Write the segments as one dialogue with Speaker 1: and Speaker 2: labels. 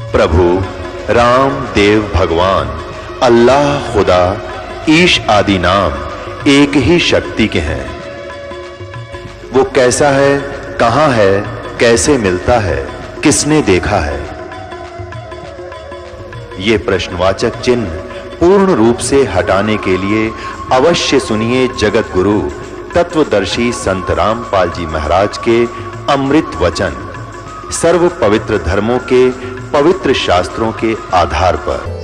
Speaker 1: प्रभु राम देव भगवान अल्लाह खुदा ईश आदि नाम एक ही शक्ति के हैं। वो कैसा है, कहां है, कैसे मिलता है, किसने देखा है? ये प्रश्नवाचक चिन्ह पूर्ण रूप से हटाने के लिए अवश्य सुनिए जगत गुरु तत्वदर्शी संत रामपाल जी महाराज के अमृत वचन, सर्व पवित्र धर्मों के पवित्र शास्त्रों के आधार पर।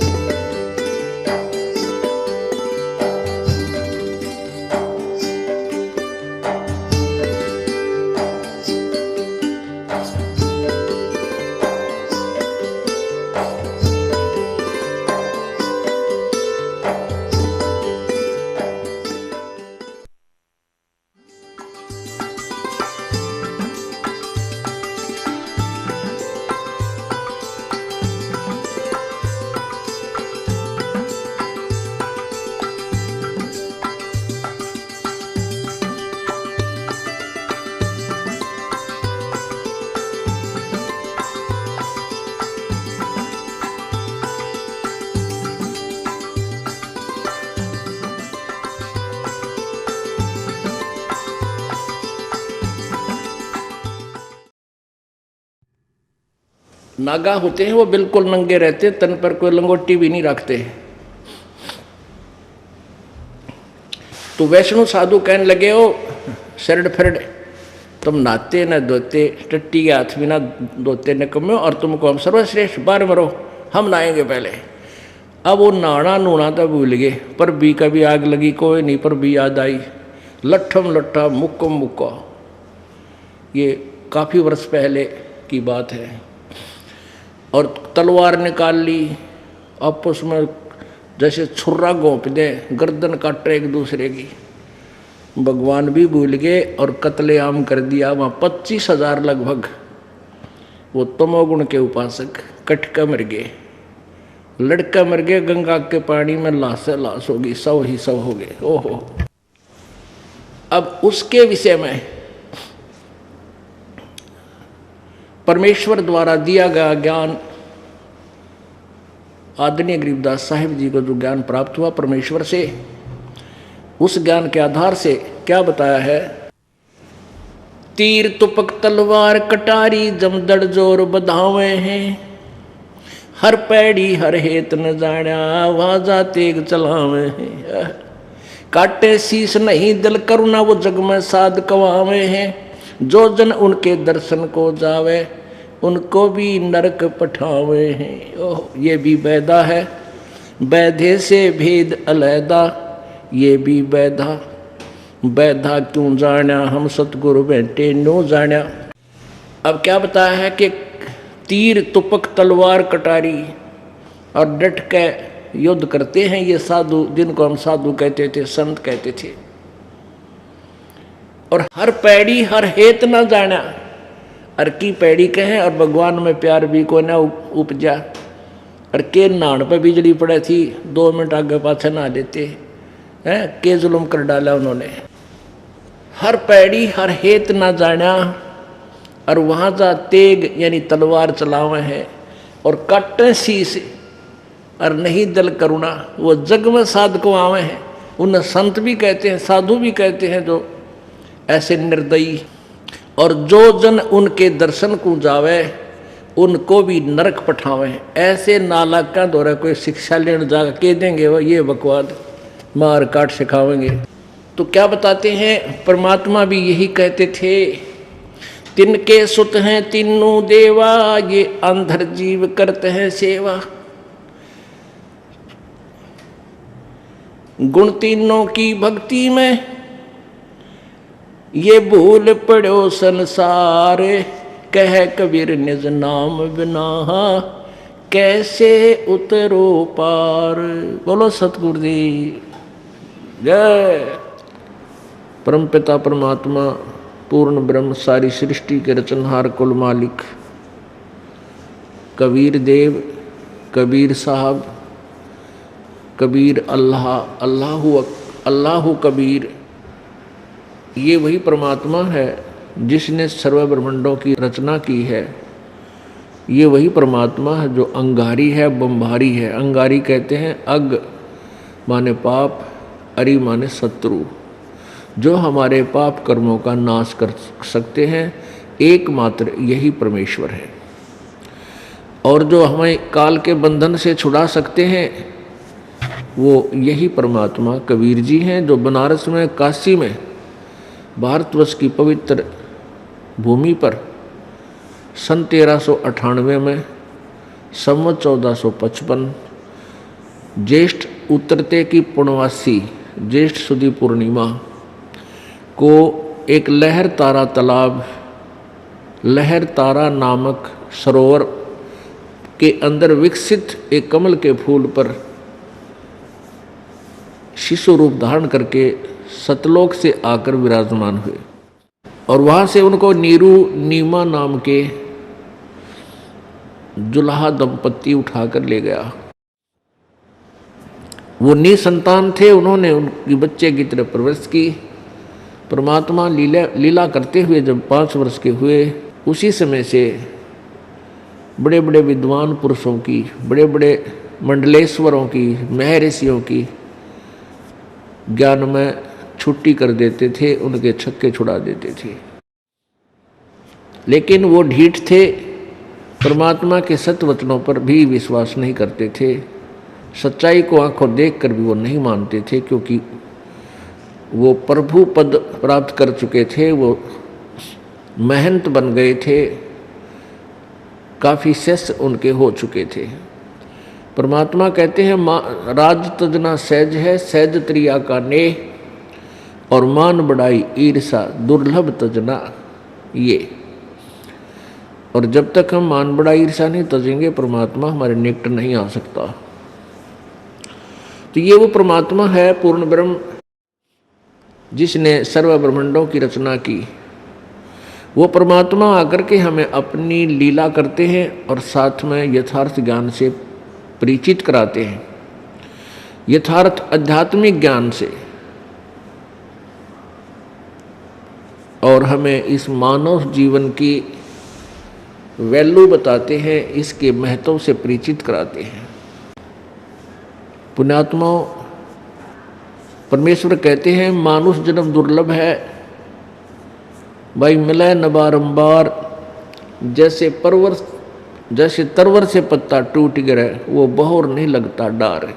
Speaker 2: नागा होते हैं वो बिल्कुल नंगे रहते, तन पर कोई लंगोटी भी नहीं रखते। तो वैष्णव साधु कहने लगे, ओ सरड फरड, तुम नहाते न धोते, टट्टी के हाथ भी ना धोते न कम्यो, और तुमको हम सर्वश्रेष्ठ बार मरो, हम नहाएंगे पहले। अब वो नहाना नूना तो भूल गए, पर भी कभी आग लगी कोई नहीं, पर भी याद आई, लट्ठम लट्ठा मुक्को मुक्का। ये काफ़ी वर्ष पहले की बात है। और तलवार निकाल ली, आपस में जैसे छुर्रा घोंप दे, गर्दन काटे एक दूसरे की। भगवान भी भूल गए और कत्लेआम कर दिया वहाँ 25,000 लगभग वो तमोगुण के उपासक। कटका मर गए, लड़का मर गए, गंगा के पानी में लाश लाश होगी, 100 ही 100 हो गए। ओहो। अब उसके विषय में परमेश्वर द्वारा दिया गया ज्ञान, आदरणीय गरीबदास साहिब जी को जो ज्ञान प्राप्त हुआ परमेश्वर से, उस ज्ञान के आधार से क्या बताया है? तीर तुपक तलवार कटारी जमदड़ जोर बधावे हैं, हर पैड़ी हर हेत न जाण्या वाजा तेग चलावे हैं। काटे शीस नहीं दिल करुणा वो जग में साध कवावे हैं, जो जन उनके दर्शन को जावे उनको भी नरक पठावे हैं। ओह, ये भी वैदा है, वैधे से भेद अलैदा, ये भी वैधा, वैधा क्यों जाण्या हम सतगुरु बैठे नो जाण्या। अब क्या बताया है कि तीर तुपक तलवार कटारी और डट के युद्ध करते हैं ये साधु, जिनको हम साधु कहते थे, संत कहते थे। और हर पैड़ी हर हेत न जाना, अर की पैड़ी कहे और भगवान में प्यार भी को न उपजा। और के नान पर बिजली पड़े थी, 2 मिनट आगे पाछे नहा लेते हैं, के जुल्म कर डाला उन्होंने। हर पैड़ी हर हेत न जाना, और वहाँ जा तेग यानी तलवार चलावे हैं, और काटे शीस और नहीं दल करुणा वो जग में साध को आवे हैं। उन्हें संत भी कहते हैं, साधु भी कहते हैं, जो ऐसे निर्दयी। और जो जन उनके दर्शन को जावे उनको भी नरक पठावे। ऐसे नालाका द्वारा कोई शिक्षा लेने जा के देंगे वो ये बकवाद मार काट सिखावेंगे। तो क्या बताते हैं, परमात्मा भी यही कहते थे, तिनके सुत हैं तीनों देवा, ये अंधर जीव करते हैं सेवा। गुण तीनों की भक्ति में ये भूल पड़ो संसार, कह कबीर निज नाम बिना कैसे उतरो पार। बोलो सतगुरुदेव जय। परमपिता परमात्मा पूर्ण ब्रह्म सारी सृष्टि के रचनहार कुल मालिक कबीर देव, कबीर साहब, कबीर अल्लाह, अल्लाहु कबीर, ये वही परमात्मा है जिसने सर्व ब्रह्मांडों की रचना की है। ये वही परमात्मा है जो अंगारी है, बम्भारी है। अंगारी कहते हैं अग माने पाप, अरि माने शत्रु, जो हमारे पाप कर्मों का नाश कर सकते हैं, एकमात्र यही परमेश्वर है। और जो हमें काल के बंधन से छुड़ा सकते हैं वो यही परमात्मा कबीर जी हैं, जो बनारस में, काशी में, भारतवर्ष की पवित्र भूमि पर सन 1398 में संवत 1455 ज्येष्ठ उतरते की पूर्णवासी ज्येष्ठ सुदी पूर्णिमा को एक लहर तारा तालाब, लहर तारा नामक सरोवर के अंदर विकसित एक कमल के फूल पर शिशु रूप धारण करके सतलोक से आकर विराजमान हुए। और वहाँ से उनको नीरू नीमा नाम के जुल्हा दंपत्ति उठाकर ले गया। वो निसंतान थे, उन्होंने उनकी बच्चे की तरह परवरिश की। परमात्मा लीला करते हुए जब 5 वर्ष के हुए, उसी समय से बड़े बड़े विद्वान पुरुषों की, बड़े बड़े मंडलेश्वरों की, महर्षियों की ज्ञान में छुट्टी कर देते थे, उनके छक्के छुड़ा देते थे। लेकिन वो ढीठ थे, परमात्मा के सत्वचनों पर भी विश्वास नहीं करते थे। सच्चाई को आंखों देखकर भी वो नहीं मानते थे, क्योंकि वो प्रभु पद प्राप्त कर चुके थे, वो महंत बन गए थे, काफ़ी शिष्य उनके हो चुके थे। परमात्मा कहते हैं राज तजना सहज है, सहज त्रिया का नेह, और मान बढ़ाई ईर्षा दुर्लभ तजना ये। और जब तक हम मान बढ़ाई ईर्षा नहीं तजेंगे, परमात्मा हमारे निकट नहीं आ सकता। तो ये वो परमात्मा है पूर्ण ब्रह्म, जिसने सर्व ब्रह्मांडों की रचना की। वो परमात्मा आकर के हमें अपनी लीला करते हैं और साथ में यथार्थ ज्ञान से परिचित कराते हैं, यथार्थ आध्यात्मिक ज्ञान से, और हमें इस मानव जीवन की वैल्यू बताते हैं, इसके महत्व से परिचित कराते हैं। पुण्यात्माओं, परमेश्वर कहते हैं मानुष जन्म दुर्लभ है, भाई मिले न बारंबार, जैसे तरवर से पत्ता टूट गिरे, वो बहोर नहीं लगता डार।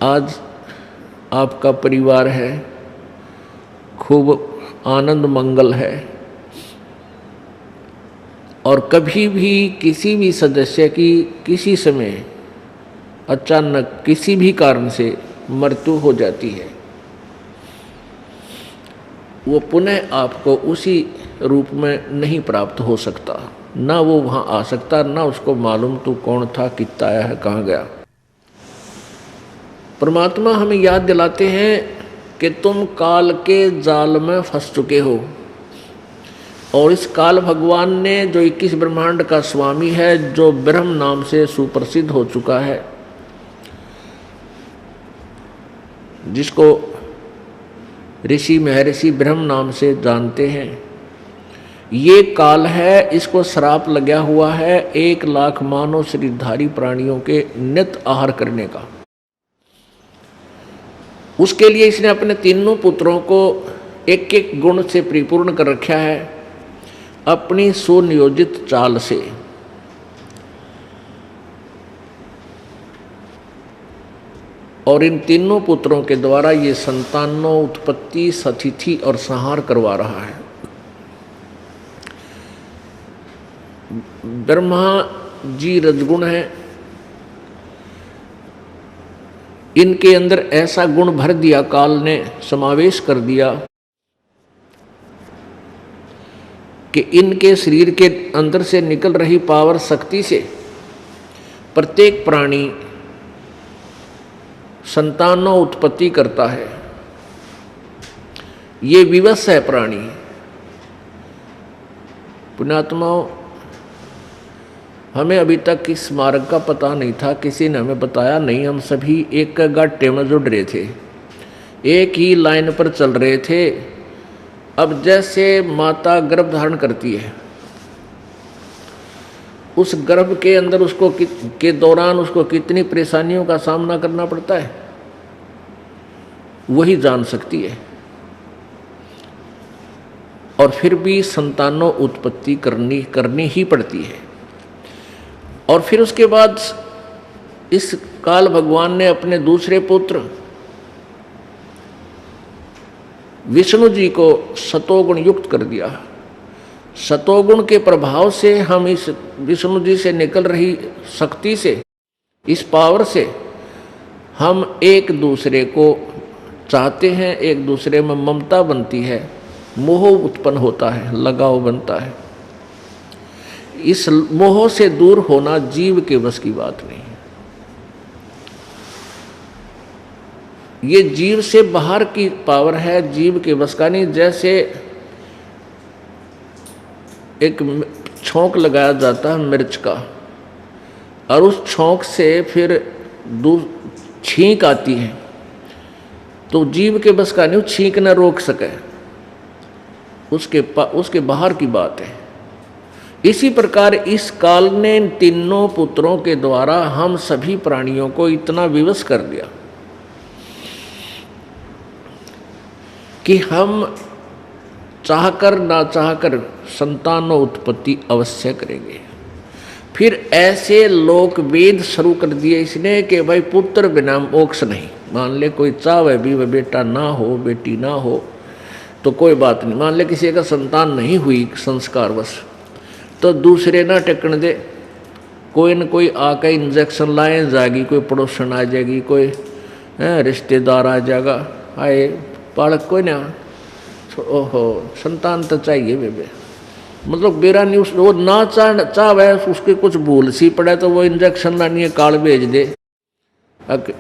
Speaker 2: आज आपका परिवार है, खूब आनंद मंगल है, और कभी भी किसी भी सदस्य की किसी समय अचानक किसी भी कारण से मृत्यु हो जाती है, वो पुनः आपको उसी रूप में नहीं प्राप्त हो सकता, ना वो वहाँ आ सकता, ना उसको मालूम तू कौन था, कितना आया है, कहाँ गया। परमात्मा हमें याद दिलाते हैं कि तुम काल के जाल में फंस चुके हो, और इस काल भगवान ने जो 21 ब्रह्मांड का स्वामी है, जो ब्रह्म नाम से सुप्रसिद्ध हो चुका है, जिसको ऋषि महर्षि ब्रह्म नाम से जानते हैं, ये काल है, इसको श्राप लगा हुआ है 1 लाख मानव शरीरधारी प्राणियों के नित्य आहार करने का। उसके लिए इसने अपने तीनों पुत्रों को एक एक गुण से परिपूर्ण कर रखा है, अपनी सुनियोजित चाल से। और इन तीनों पुत्रों के द्वारा ये संतानों उत्पत्ति, सतिथि और संहार करवा रहा है। ब्रह्मा जी रजगुण है, इनके अंदर ऐसा गुण भर दिया, काल ने समावेश कर दिया कि इनके शरीर के अंदर से निकल रही पावर शक्ति से प्रत्येक प्राणी संतानों उत्पत्ति करता है। ये विवश है प्राणी। पुण्यात्माओं, हमें अभी तक इस मार्ग का पता नहीं था, किसी ने हमें बताया नहीं। हम सभी एक गड्ढे में जुड़ रहे थे, एक ही लाइन पर चल रहे थे। अब जैसे माता गर्भ धारण करती है उस गर्भ के अंदर उसको के दौरान उसको कितनी परेशानियों का सामना करना पड़ता है, वही जान सकती है। और फिर भी संतानों उत्पत्ति करनी ही पड़ती है। और फिर उसके बाद इस काल भगवान ने अपने दूसरे पुत्र विष्णु जी को सतोगुण युक्त कर दिया। सतोगुण के प्रभाव से हम इस विष्णु जी से निकल रही शक्ति से, इस पावर से हम एक दूसरे को चाहते हैं, एक दूसरे में ममता बनती है, मोह उत्पन्न होता है, लगाव बनता है। इस मोह से दूर होना जीव के बस की बात नहीं है। ये जीव से बाहर की पावर है, जीव के बस का नहीं। जैसे एक छोंक लगाया जाता है मिर्च का, और उस छोंक से फिर छींक आती है, तो जीव के बस का नहीं, छींक न रोक सके, उसके बाहर की बात है। इसी प्रकार इस काल ने इन तीनों पुत्रों के द्वारा हम सभी प्राणियों को इतना विवश कर दिया कि हम चाहकर ना चाहकर संतानों उत्पत्ति अवश्य करेंगे। फिर ऐसे लोक वेद शुरू कर दिए इसने कि भाई पुत्र बिना मोक्ष नहीं। मान ले कोई चाहे भी वह बेटा ना हो, बेटी ना हो, तो कोई बात नहीं। मान ले किसी का संतान नहीं हुई संस्कारवश, तो दूसरे ना टेकन दे, कोई न कोई आकर इंजेक्शन लाए जाएगी, कोई पड़ोसन आ जाएगी, कोई रिश्तेदार आ जाएगा, आए बालक कोई ना, ओहो संतान तो चाहिए बेबे। मतलब बेरा नहीं, उस वो ना चाहे उसके कुछ भूल सी पड़े तो वो इंजेक्शन लानी है, काल भेज दे,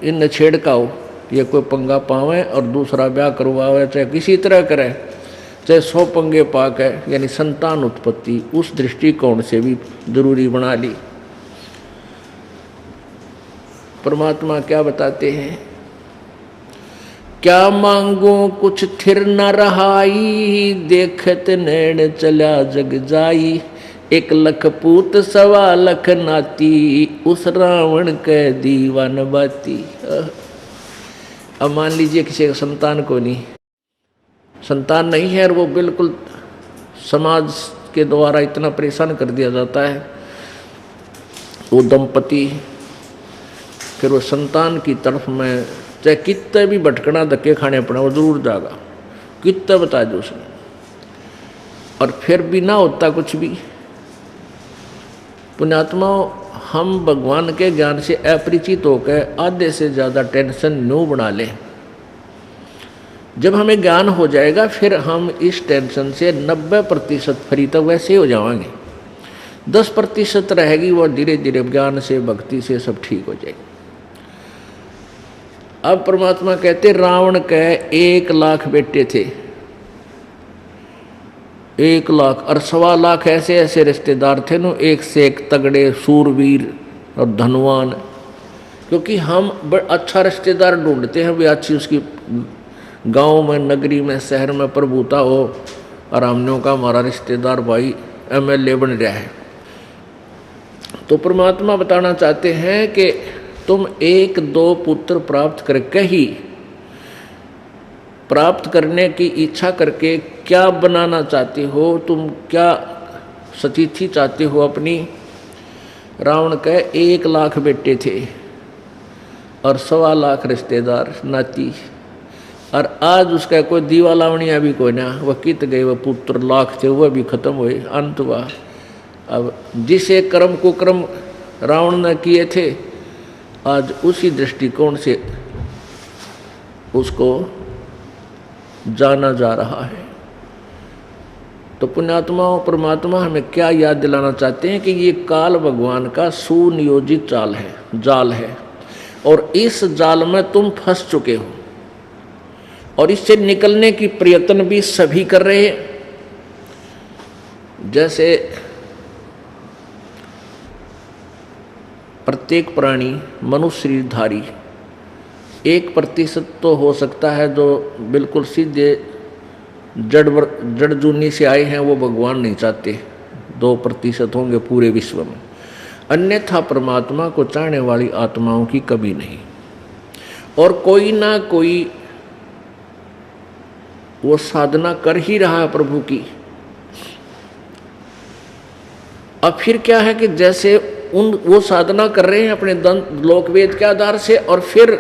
Speaker 2: इन छेड़काओ, ये कोई पंगा पावे और दूसरा ब्याह करवावे, चाहे किसी तरह करे, चाहे 100 पंगे पाक है। यानी संतान उत्पत्ति उस दृष्टिकोण से भी जरूरी बना ली। परमात्मा क्या बताते हैं, क्या मांगो कुछ थिर न रहाई, देखत नैन चला जग जाई, 1 लख पूत 1.25 लाख नाती, उस रावण के दीवान बाती। अब मान लीजिए किसी का संतान को नहीं, संतान नहीं है, और वो बिल्कुल समाज के द्वारा इतना परेशान कर दिया जाता है, वो दंपति फिर वो संतान की तरफ में चाहे कितने भी भटकना धक्के खाने पड़े वो जरूर जाएगा, कितना बता दो उसने, और फिर भी ना होता कुछ भी। पुण्यात्माओं, हम भगवान के ज्ञान से अपरिचित होकर आधे से ज़्यादा टेंशन न्यू बना लें। जब हमें ज्ञान हो जाएगा फिर हम इस टेंशन से 90% फ्री तो वैसे हो जाएंगे, 10% रहेगी वो धीरे धीरे ज्ञान से भक्ति से सब ठीक हो जाएगी। अब परमात्मा कहते रावण के 1 लाख बेटे थे, 1 लाख और 1.25 लाख ऐसे ऐसे रिश्तेदार थे नो, एक से एक तगड़े सूरवीर और धनवान। क्योंकि हम अच्छा रिश्तेदार ढूंढते हैं, भी अच्छी उसकी गांव में, नगरी में, शहर में प्रभुता हो, और हमने का हमारा रिश्तेदार भाई MLA बन रहा है। तो परमात्मा बताना चाहते हैं कि तुम 1-2 पुत्र प्राप्त करके ही, प्राप्त करने की इच्छा करके क्या बनाना चाहते हो, तुम क्या सतीथि चाहते हो अपनी। रावण के 1 लाख बेटे थे और 1.25 लाख रिश्तेदार नाती, और आज उसका कोई दीवा लावणिया भी कोई ना, वह कित गए, वह पुत्र लाख थे वह भी खत्म हुए, अंत हुआ। अब जिसे कर्म कुकर्म रावण ने किए थे, आज उसी दृष्टिकोण से उसको जाना जा रहा है। तो पुण्यात्माओं, परमात्मा हमें क्या याद दिलाना चाहते हैं कि ये काल भगवान का सुनियोजित जाल है, और इस जाल में तुम फंस चुके हो, और इससे निकलने की प्रयत्न भी सभी कर रहे हैं। जैसे प्रत्येक प्राणी मनुष्य शरीरधारी 1% तो हो सकता है जो बिल्कुल सीधे जड़ जूनी से आए हैं, वो भगवान नहीं चाहते। 2% होंगे पूरे विश्व में, अन्यथा परमात्मा को चाहने वाली आत्माओं की कभी नहीं। और कोई ना कोई वो साधना कर ही रहा है प्रभु की। अब फिर क्या है कि जैसे वो साधना कर रहे हैं अपने लोकवेद के आधार से, और फिर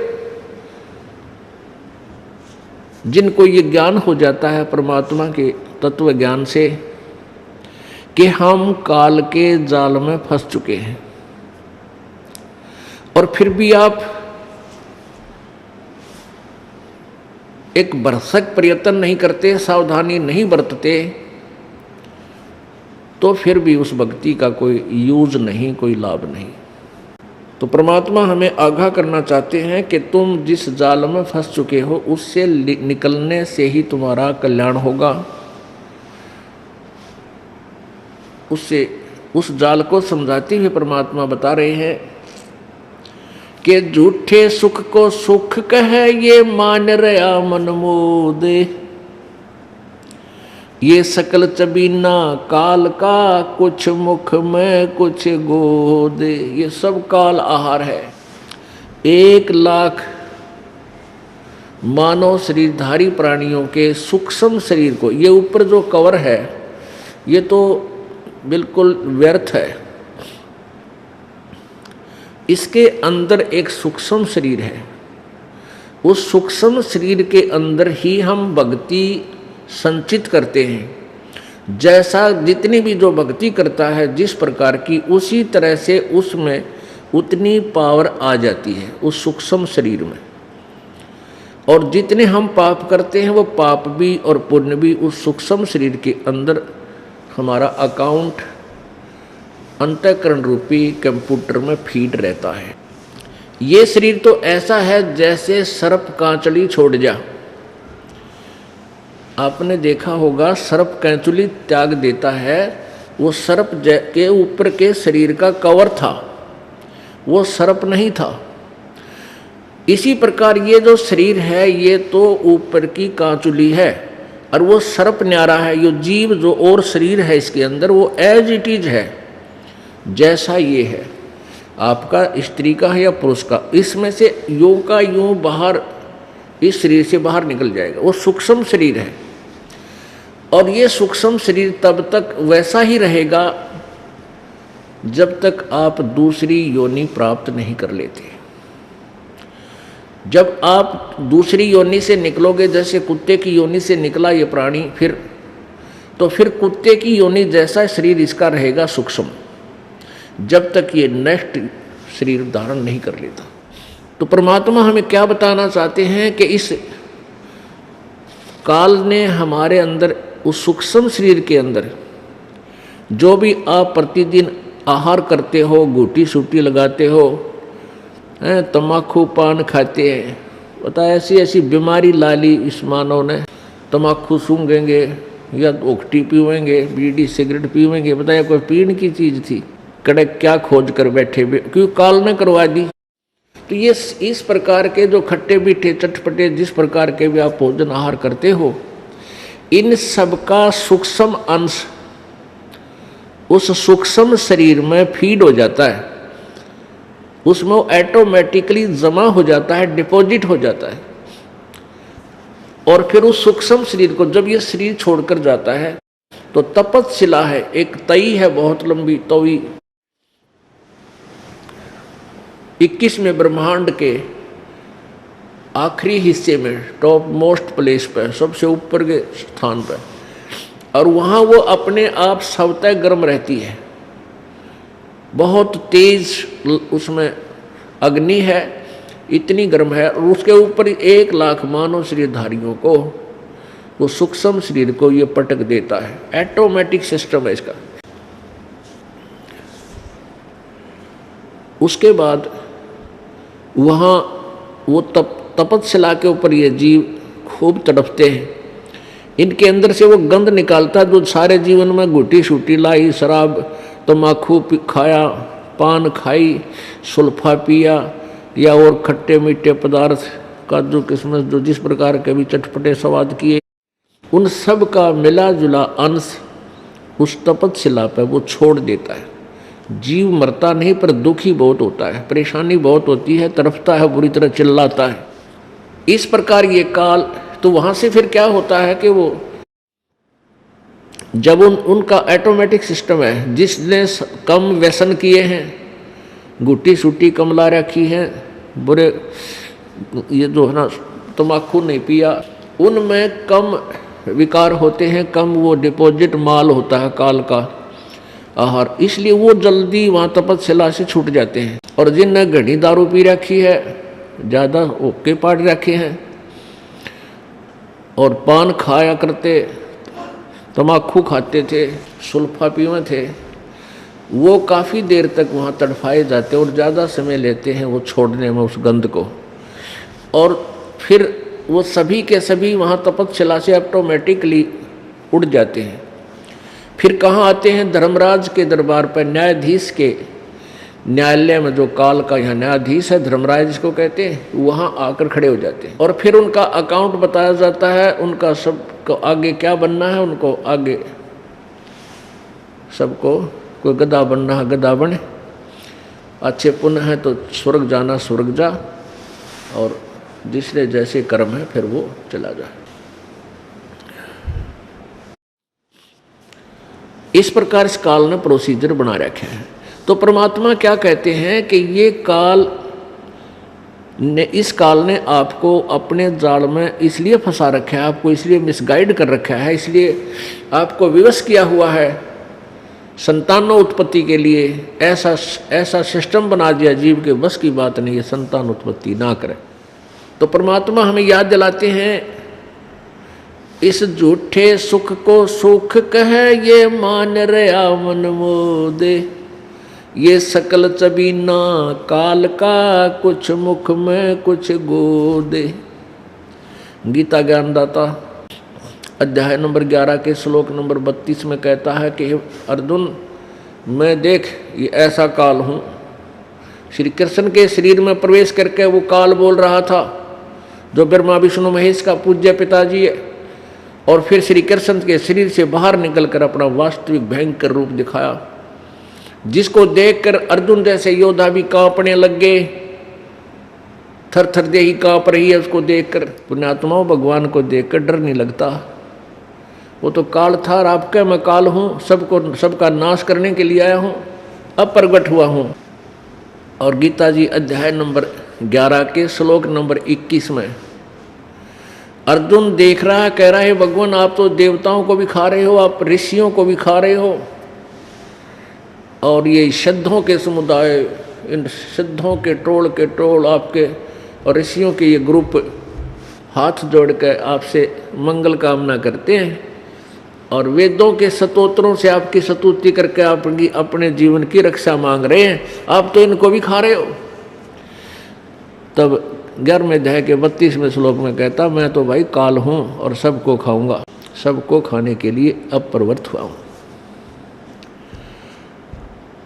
Speaker 2: जिनको ये ज्ञान हो जाता है परमात्मा के तत्व ज्ञान से कि हम काल के जाल में फंस चुके हैं, और फिर भी आप एक भरसक प्रयत्न नहीं करते, सावधानी नहीं बरतते, तो फिर भी उस भक्ति का कोई यूज नहीं, कोई लाभ नहीं। तो परमात्मा हमें आगाह करना चाहते हैं कि तुम जिस जाल में फंस चुके हो उससे निकलने से ही तुम्हारा कल्याण होगा। उससे उस जाल को समझाते हुए परमात्मा बता रहे हैं कि झूठे सुख को सुख कहे ये मान रहा मन मोदे, ये सकल चबीना काल का कुछ मुख में कुछ गोदे। ये सब काल आहार है। 1,00,000 मानव शरीरधारी प्राणियों के सूक्ष्म शरीर को, ये ऊपर जो कवर है ये तो बिल्कुल व्यर्थ है, इसके अंदर एक सूक्ष्म शरीर है। उस सूक्ष्म शरीर के अंदर ही हम भक्ति संचित करते हैं। जैसा जितनी भी जो भक्ति करता है जिस प्रकार की, उसी तरह से उसमें उतनी पावर आ जाती है उस सूक्ष्म शरीर में। और जितने हम पाप करते हैं वो पाप भी और पुण्य भी उस सूक्ष्म शरीर के अंदर हमारा अकाउंट अंतःकरण रूपी कंप्यूटर में फीड रहता है। ये शरीर तो ऐसा है जैसे सर्प कांचली छोड़ जा। आपने देखा होगा सर्प कैंचुली त्याग देता है, वो सर्प के ऊपर के शरीर का कवर था, वो सर्प नहीं था। इसी प्रकार ये जो शरीर है ये तो ऊपर की कांचुली है और वो सर्प न्यारा है। ये जीव जो और शरीर है इसके अंदर वो एज इट इज है, जैसा ये है आपका, स्त्री का है या पुरुष का, इसमें से यूं का यूं बाहर इस शरीर से बाहर निकल जाएगा। वो सूक्ष्म शरीर है और ये सूक्ष्म शरीर तब तक वैसा ही रहेगा जब तक आप दूसरी योनि प्राप्त नहीं कर लेते। जब आप दूसरी योनि से निकलोगे, जैसे कुत्ते की योनि से निकला ये प्राणी, फिर कुत्ते की योनि जैसा शरीर इसका रहेगा सूक्ष्म, जब तक ये नेक्स्ट शरीर धारण नहीं कर लेता। तो परमात्मा हमें क्या बताना चाहते हैं कि इस काल ने हमारे अंदर, उस सूक्ष्म शरीर के अंदर जो भी आप प्रतिदिन आहार करते हो, घूटी सूटी लगाते हो, तम्बाकू पान खाते हैं, पता है ऐसी ऐसी बीमारी ला ली इस मानव ने। तम्बाकू सूंघेंगे या ओखटी पीवेंगे, बीड़ी सिगरेट पीवेंगे, बताया कोई पीने की चीज़ थी, कड़क क्या खोज कर बैठे, क्यों काल ने करवा दी। तो ये इस प्रकार के जो खट्टे मीठे चटपटे जिस प्रकार के भी आप भोजन आहार करते हो, इन सब का सूक्ष्म अंश उस सूक्ष्म शरीर में फीड हो जाता है, उसमें वो ऑटोमेटिकली जमा हो जाता है, डिपॉजिट हो जाता है। और फिर उस सूक्ष्म शरीर को जब ये शरीर छोड़कर जाता है तो तपतशिला है, एक तई है बहुत लंबी तवी, 21वें ब्रह्मांड के आखिरी हिस्से में, टॉप मोस्ट प्लेस पर, सबसे ऊपर के स्थान पर, और वहाँ वो अपने आप स्वतः गर्म रहती है, बहुत तेज उसमें अग्नि है, इतनी गर्म है। और उसके ऊपर 1,00,000 मानव शरीरधारियों को, वो सूक्ष्म शरीर को ये पटक देता है। ऑटोमेटिक सिस्टम है इसका। उसके बाद वहाँ वो तपतशिला के ऊपर ये जीव खूब तड़पते हैं। इनके अंदर से वो गंध निकालता है जो सारे जीवन में घुटी शूटी लाई, शराब तम्बाकू खाया, पान खाई, सुल्फा पिया, या और खट्टे मीठे पदार्थ, काजू किशमिश, जो जिस प्रकार के भी चटपटे स्वाद किए, उन सब का मिला जुला अंश उस तपतशिला पर वो छोड़ देता है। जीव मरता नहीं पर दुखी बहुत होता है, परेशानी बहुत होती है, तड़पता है, बुरी तरह चिल्लाता है। इस प्रकार ये काल, तो वहाँ से फिर क्या होता है कि वो जब उनका ऑटोमेटिक सिस्टम है, जिसने कम व्यसन किए हैं, गुट्टी सुट्टी कम ला रखी है, बुरे ये जो है ना तम्बाकू नहीं पिया, उनमें कम विकार होते हैं, कम वो डिपॉजिट माल होता है काल का आहार, इसलिए वो जल्दी वहाँ तपस्या से छूट जाते हैं। और जिनने घड़ी दारू पी रखी है, ज़्यादा ओके पाट रखे हैं और पान खाया करते, तम्बाकू खाते थे, सुल्फा पीवे थे, वो काफ़ी देर तक वहाँ तड़फाए जाते और ज़्यादा समय लेते हैं वो छोड़ने में उस गंध को। और फिर वो सभी के सभी वहाँ तपस्या से ऑटोमेटिकली उड़ जाते हैं। फिर कहाँ आते हैं? धर्मराज के दरबार पर, न्यायाधीश के न्यायालय में, जो काल का यहाँ न्यायाधीश है, धर्मराज जिसको कहते हैं, वहाँ आकर खड़े हो जाते हैं। और फिर उनका अकाउंट बताया जाता है, उनका सबको आगे क्या बनना है, उनको आगे सबको, कोई गधा बनना है गधा बने, अच्छे पुण्य है तो स्वर्ग जाना स्वर्ग जा, और जिसने जैसे कर्म है फिर वो चला जाए। इस प्रकार इस काल ने प्रोसीजर बना रखे हैं। तो परमात्मा क्या कहते हैं कि ये काल ने, इस काल ने आपको अपने जाल में इसलिए फंसा रखा है, आपको इसलिए मिसगाइड कर रखा है, इसलिए आपको विवश किया हुआ है संतानों उत्पत्ति के लिए। ऐसा सिस्टम बना दिया, जीव के बस की बात नहीं है, संतान उत्पत्ति ना करे। तो परमात्मा हमें याद दिलाते हैं, इस झूठे सुख को सुख कहे ये मान रहा मन मोदे, ये सकल चबीना काल का, कुछ मुख में कुछ गोदे। गीता ज्ञानदाता अध्याय नंबर 11 के श्लोक नंबर 32 में कहता है कि अर्जुन, मैं देख ये ऐसा काल हूँ। श्री कृष्ण के शरीर में प्रवेश करके वो काल बोल रहा था, जो ब्रह्मा विष्णु महेश का पूज्य पिताजी है, और फिर श्री कृष्ण के शरीर से बाहर निकलकर अपना वास्तविक भयंकर रूप दिखाया, जिसको देखकर अर्जुन जैसे योद्धा भी कांपने लग गए, थर थर देही कांप रही है उसको देखकर। पुण्यात्माओं, भगवान को देखकर डर नहीं लगता, वो तो काल था और आपका मैं काल हूँ, सबका नाश करने के लिए आया हूँ, अब प्रगट हुआ हूँ। और गीता जी अध्याय नंबर 11 के श्लोक नंबर 21 में अर्जुन देख रहा है, कह रहा है भगवान आप तो देवताओं को भी खा रहे हो, आप ऋषियों को भी खा रहे हो, और ये सिद्धों के समुदाय, इन सिद्धों के टोल आपके और ऋषियों के ये ग्रुप हाथ जोड़ कर आपसे मंगल कामना करते हैं, और वेदों के स्तोत्रों से आपकी स्तुति करके आपकी अपने जीवन की रक्षा मांग रहे हैं, आप तो इनको भी खा रहे हो। तब 11वें अध्याय के 32वें श्लोक में कहता, मैं तो भाई काल हूँ और सबको खाऊंगा, सबको खाने के लिए अब प्रवृत्त हुआ हूँ।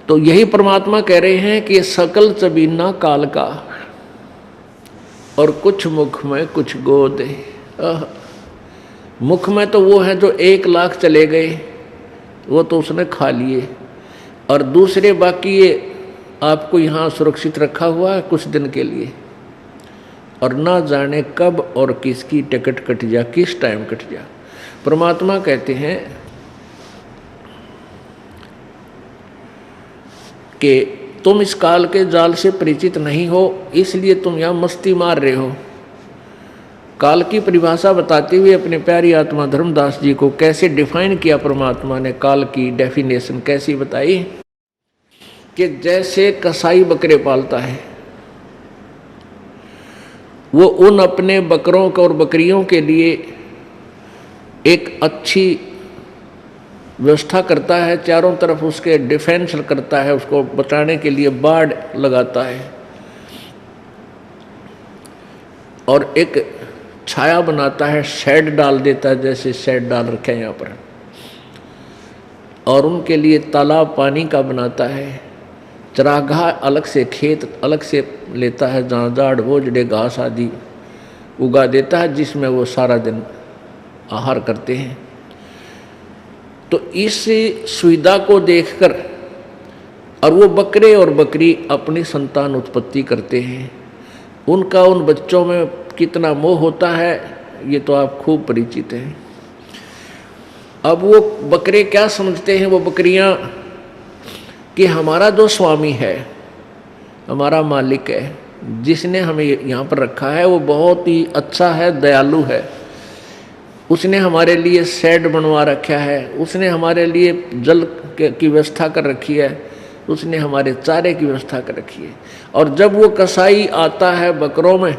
Speaker 2: तो यही परमात्मा कह रहे हैं कि सकल चबीना काल का, और कुछ मुख में कुछ गोद। मुख में तो वो है जो 1 लाख चले गए, वो तो उसने खा लिए, और दूसरे बाकी ये आपको यहाँ सुरक्षित रखा हुआ है कुछ दिन के लिए, और ना जाने कब और किसकी टिकट कट जा, किस टाइम कट जा। परमात्मा कहते हैं कि तुम इस काल के जाल से परिचित नहीं हो, इसलिए तुम यहाँ मस्ती मार रहे हो। काल की परिभाषा बताते हुए अपने प्यारी आत्मा धर्मदास जी को कैसे डिफाइन किया परमात्मा ने, काल की डेफिनेशन कैसी बताई कि जैसे कसाई बकरे पालता है, वो उन अपने बकरों और बकरियों के लिए एक अच्छी व्यवस्था करता है, चारों तरफ उसके डिफेंस करता है, उसको बचाने के लिए बाड़ लगाता है, और एक छाया बनाता है, शेड डाल देता है, जैसे शेड डाल रखे हैं यहाँ पर, और उनके लिए तालाब पानी का बनाता है, चरागाह अलग से, खेत अलग से लेता है, जहाँ झाड़ बोझड़े घास आदि उगा देता है, जिसमें वो सारा दिन आहार करते हैं। तो इस सुविधा को देखकर और वो बकरे और बकरी अपनी संतान उत्पत्ति करते हैं। उनका उन बच्चों में कितना मोह होता है ये तो आप खूब परिचित हैं। अब वो बकरे क्या समझते हैं, वो बकरियां, कि हमारा जो स्वामी है, हमारा मालिक है, जिसने हमें यहाँ पर रखा है, वो बहुत ही अच्छा है, दयालु है। उसने हमारे लिए शेड बनवा रखा है, उसने हमारे लिए जल की व्यवस्था कर रखी है, उसने हमारे चारे की व्यवस्था कर रखी है। और जब वो कसाई आता है बकरों में,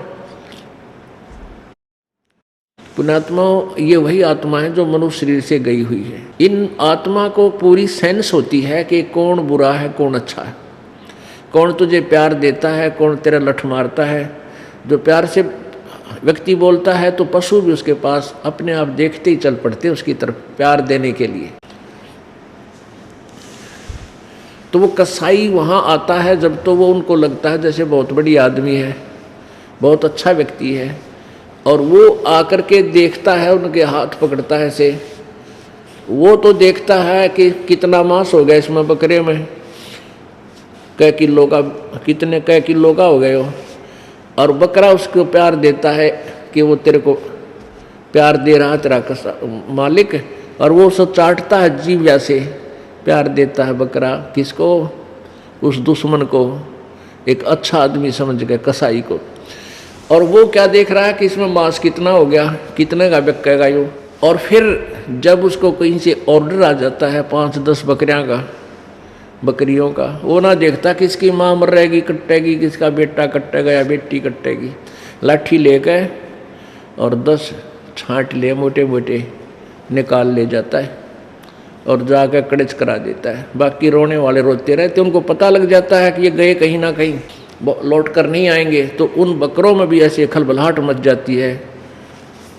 Speaker 2: पुण्यात्माओं, ये वही आत्मा है जो मनुष्य शरीर से गई हुई है। इन आत्मा को पूरी सेंस होती है कि कौन बुरा है, कौन अच्छा है, कौन तुझे प्यार देता है, कौन तेरा लठ मारता है। जो प्यार से व्यक्ति बोलता है तो पशु भी उसके पास अपने आप देखते ही चल पड़ते उसकी तरफ प्यार देने के लिए। तो वो कसाई वहाँ आता है जब, तो वो उनको लगता है जैसे बहुत बड़ी आदमी है, बहुत अच्छा व्यक्ति है, और वो आकर के देखता है, उनके हाथ पकड़ता है ऐसे। वो तो देखता है कि कितना मांस हो गया इसमें बकरे में, कै किलो का, कितने कै किलो का हो गए हो। और बकरा उसको प्यार देता है कि वो तेरे को प्यार दे रहा तेरा मालिक, और वो उसे चाटता है जीव से प्यार देता है बकरा। किसको? उस दुश्मन को, एक अच्छा आदमी समझ के कसाई को। और वो क्या देख रहा है कि इसमें मांस कितना हो गया, कितने का बिकेगा यो। और फिर जब उसको कहीं से ऑर्डर आ जाता है 5-10 बकरियों का, वो ना देखता किसकी माँ मर रहेगी, कटेगी, किसका बेटा कटेगा या बेटी कटेगी। लाठी लेकर और 10 छांट ले मोटे मोटे निकाल ले जाता है और जाकर कड़च करा देता है। बाकी रोने वाले रोते रहते, उनको पता लग जाता है कि ये गए कहीं ना कहीं, लौट कर नहीं आएंगे। तो उन बकरों में भी ऐसे खलबलाहट मच जाती है,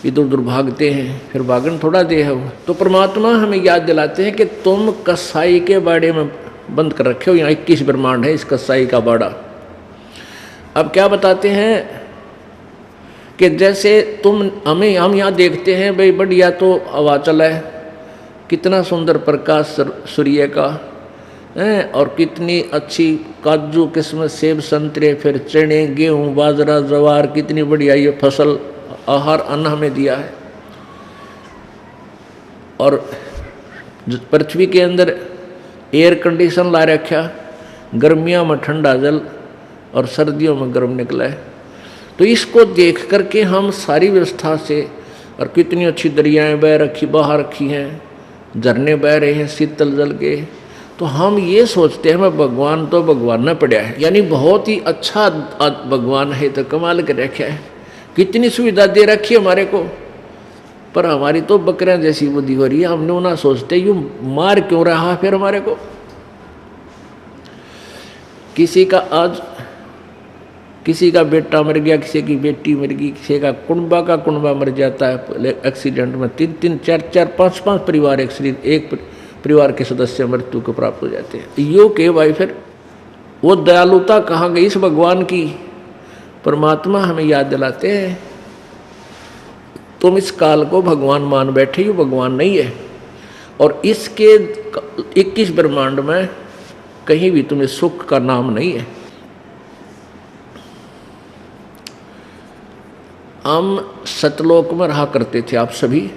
Speaker 2: इधर उधर भागते हैं, फिर भागन थोड़ा दे है। तो परमात्मा हमें याद दिलाते हैं कि तुम कसाई के बाड़े में बंद कर रखे हो, यहाँ 21 ब्रह्मांड है इस कसाई का बाड़ा। अब क्या बताते हैं कि जैसे हम यहाँ देखते हैं भाई बढ़िया तो हवा चला है, कितना सुंदर प्रकाश सूर्य का है, और कितनी अच्छी काजू किस्मत सेब संतरे, फिर चने गेहूँ बाजरा ज्वार, कितनी बढ़िया ये फसल आहार अन्न हमें दिया है। और पृथ्वी के अंदर एयर कंडीशन ला रखा, गर्मियों में ठंडा जल और सर्दियों में गर्म निकला है। तो इसको देख करके हम सारी व्यवस्था से, और कितनी अच्छी दरियाएं बह रखी, बहा रखी हैं, झरने बह रहे हैं शीतल जल के, तो हम ये सोचते हैं मैं भगवान तो भगवान न पड़ा है, यानी बहुत ही अच्छा भगवान है, तो कमाल कर रखा है, कितनी सुविधा दे रखी है हमारे को। पर हमारी तो बकरियां जैसी बुद्धि हो रही है, हमने ना सोचते यूं मार क्यों रहा फिर हमारे को। किसी का आज किसी का बेटा मर गया, किसी की बेटी मर गई, किसी का कुंबा मर जाता है एक्सीडेंट में, 3-3 4-4 5-5 परिवार एक परिवार के सदस्य मृत्यु को प्राप्त हो जाते हैं। यो के भाई फिर वो दयालुता कहाँ गई इस भगवान की। परमात्मा हमें याद दिलाते हैं तुम इस काल को भगवान मान बैठे, ये भगवान नहीं है। और इसके 21 ब्रह्मांड में कहीं भी तुम्हें सुख का नाम नहीं है। हम सतलोक में रहा करते थे आप सभी,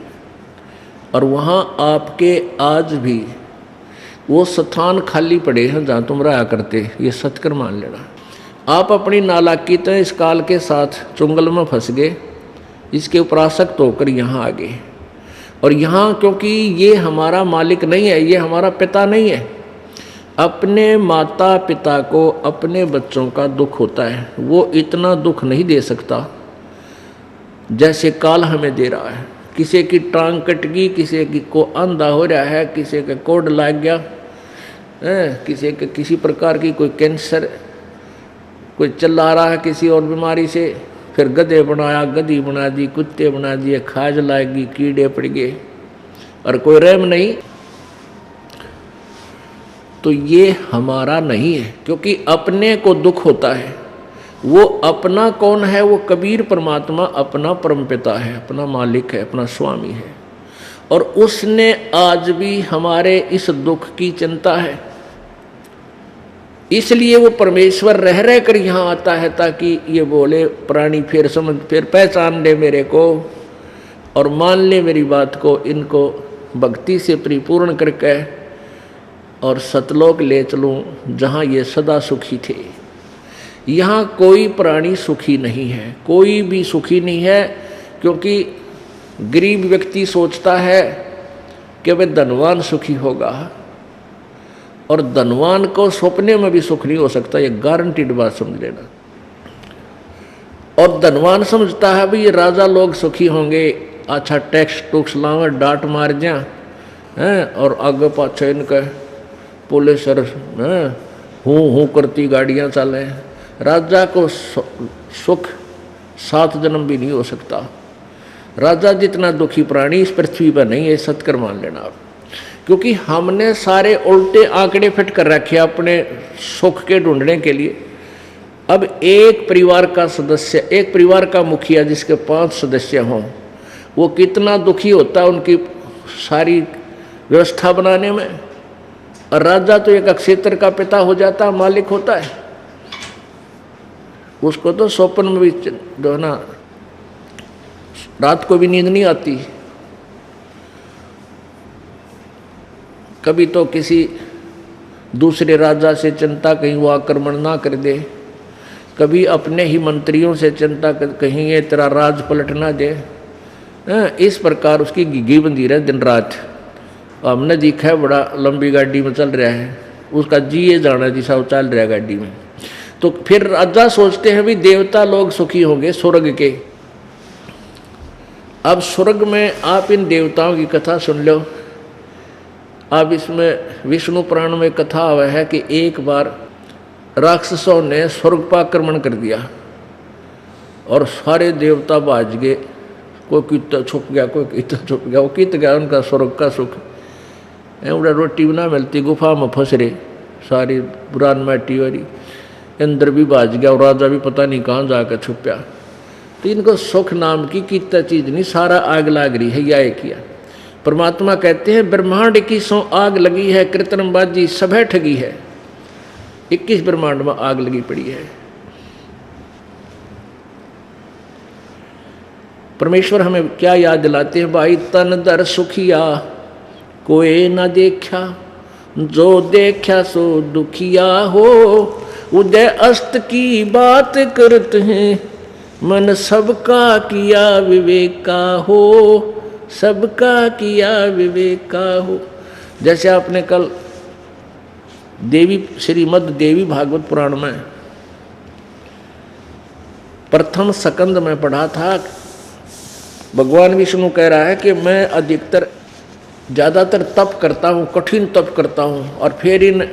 Speaker 2: और वहाँ आपके आज भी वो स्थान खाली पड़े हैं जहाँ तुम रहा करते, ये सत्कर मान लेना। आप अपनी नालायकी तो इस काल के साथ चुंगल में फंस गए, इसके उपासक होकर यहाँ आ गए। और यहाँ क्योंकि ये हमारा मालिक नहीं है, ये हमारा पिता नहीं है। अपने माता पिता को अपने बच्चों का दुख होता है, वो इतना दुख नहीं दे सकता जैसे काल हमें दे रहा है। किसी की टांग कट गई, किसी की को अंधा हो रहा है, किसी का कोड लग गया, किसी के किसी प्रकार की कोई कैंसर, कोई चिल्ला रहा है किसी और बीमारी से, फिर गधे बनाया, गधी बना दी, कुत्ते बना दिए, खाज लाएगी, कीड़े पड़ गए, और कोई रहम नहीं। तो ये हमारा नहीं है, क्योंकि अपने को दुख होता है। वो अपना कौन है? वो कबीर परमात्मा अपना परमपिता है, अपना मालिक है, अपना स्वामी है। और उसने आज भी हमारे इस दुख की चिंता है। इसलिए वो परमेश्वर रह रह कर यहाँ आता है ताकि ये बोले प्राणी फिर समझ, फिर पहचान ले मेरे को और मान ले मेरी बात को, इनको भक्ति से परिपूर्ण करके और सतलोक ले चलूँ जहाँ ये सदा सुखी थे। यहाँ कोई प्राणी सुखी नहीं है, कोई भी सुखी नहीं है, क्योंकि गरीब व्यक्ति सोचता है कि वह धनवान सुखी होगा, और धनवान को सपने में भी सुख नहीं हो सकता, ये गारंटीड बात समझ लेना। और धनवान समझता है भाई ये राजा लोग सुखी होंगे, अच्छा टैक्स टूक्स लावे, डांट मार जा हैं, और आगे पाछे इनका पुलिस हूँ करती गाड़ियाँ चले। राजा को सुख 7 जन्म भी नहीं हो सकता। राजा जितना दुखी प्राणी इस पृथ्वी पर नहीं है, सत्कर मान लेना आप। क्योंकि हमने सारे उल्टे आंकड़े फिट कर रखे अपने सुख के ढूंढने के लिए। अब एक परिवार का सदस्य, एक परिवार का मुखिया जिसके 5 सदस्य हों, वो कितना दुखी होता है उनकी सारी व्यवस्था बनाने में। और राजा तो एक क्षेत्र का पिता हो जाता है, मालिक होता है, उसको तो स्वप्न में भी जो है ना रात को भी नींद नहीं आती। कभी तो किसी दूसरे राजा से चिंता कहीं वो आक्रमण ना कर दे, कभी अपने ही मंत्रियों से चिंता कहीं ये तेरा राज पलट ना दे। इस प्रकार उसकी घिघी बंधी रहे दिन रात। हमने देखा है बड़ा लंबी गाड़ी में चल रहा है, उसका जी ये जाना जिसा वो चल रहा है गाड़ी में। तो फिर राजा सोचते हैं भी देवता लोग सुखी होंगे स्वर्ग के। अब स्वर्ग में आप इन देवताओं की कथा सुन लो। अब इसमें विष्णु पुराण में कथा हुआ है कि एक बार राक्षसों ने स्वर्ग पर आक्रमण कर दिया और सारे देवता भाज गए। कोई कितना छुप गया, कोई कितना छुप गया, वो कित गया उनका स्वर्ग का सुख। एवड़ा रोटी भी ना मिलती, गुफा में फंस रहे सारी पुरान माटी वाली, अंदर भी भाज गया और राजा भी पता नहीं कहाँ जाकर छुपया। तो इनको सुख नाम की कितना चीज नहीं, सारा आग लाग रही है। या किया परमात्मा कहते हैं ब्रह्मांड की सो आग लगी है, कृत्रिमबाजी सभे ठगी है। 21 ब्रह्मांड में आग लगी पड़ी है। परमेश्वर हमें क्या याद दिलाते हैं, भाई तन दर सुखिया कोई न देखा, जो देखा सो दुखिया हो। उदय अस्त की बात करते हैं, मन सबका किया विवेका हो, सबका किया विवेका हो। जैसे आपने कल देवी श्रीमद् देवी भागवत पुराण में प्रथम स्कंद में पढ़ा था, भगवान विष्णु कह रहा है कि मैं अधिकतर ज़्यादातर तप करता हूँ, कठिन तप करता हूँ, और फिर इन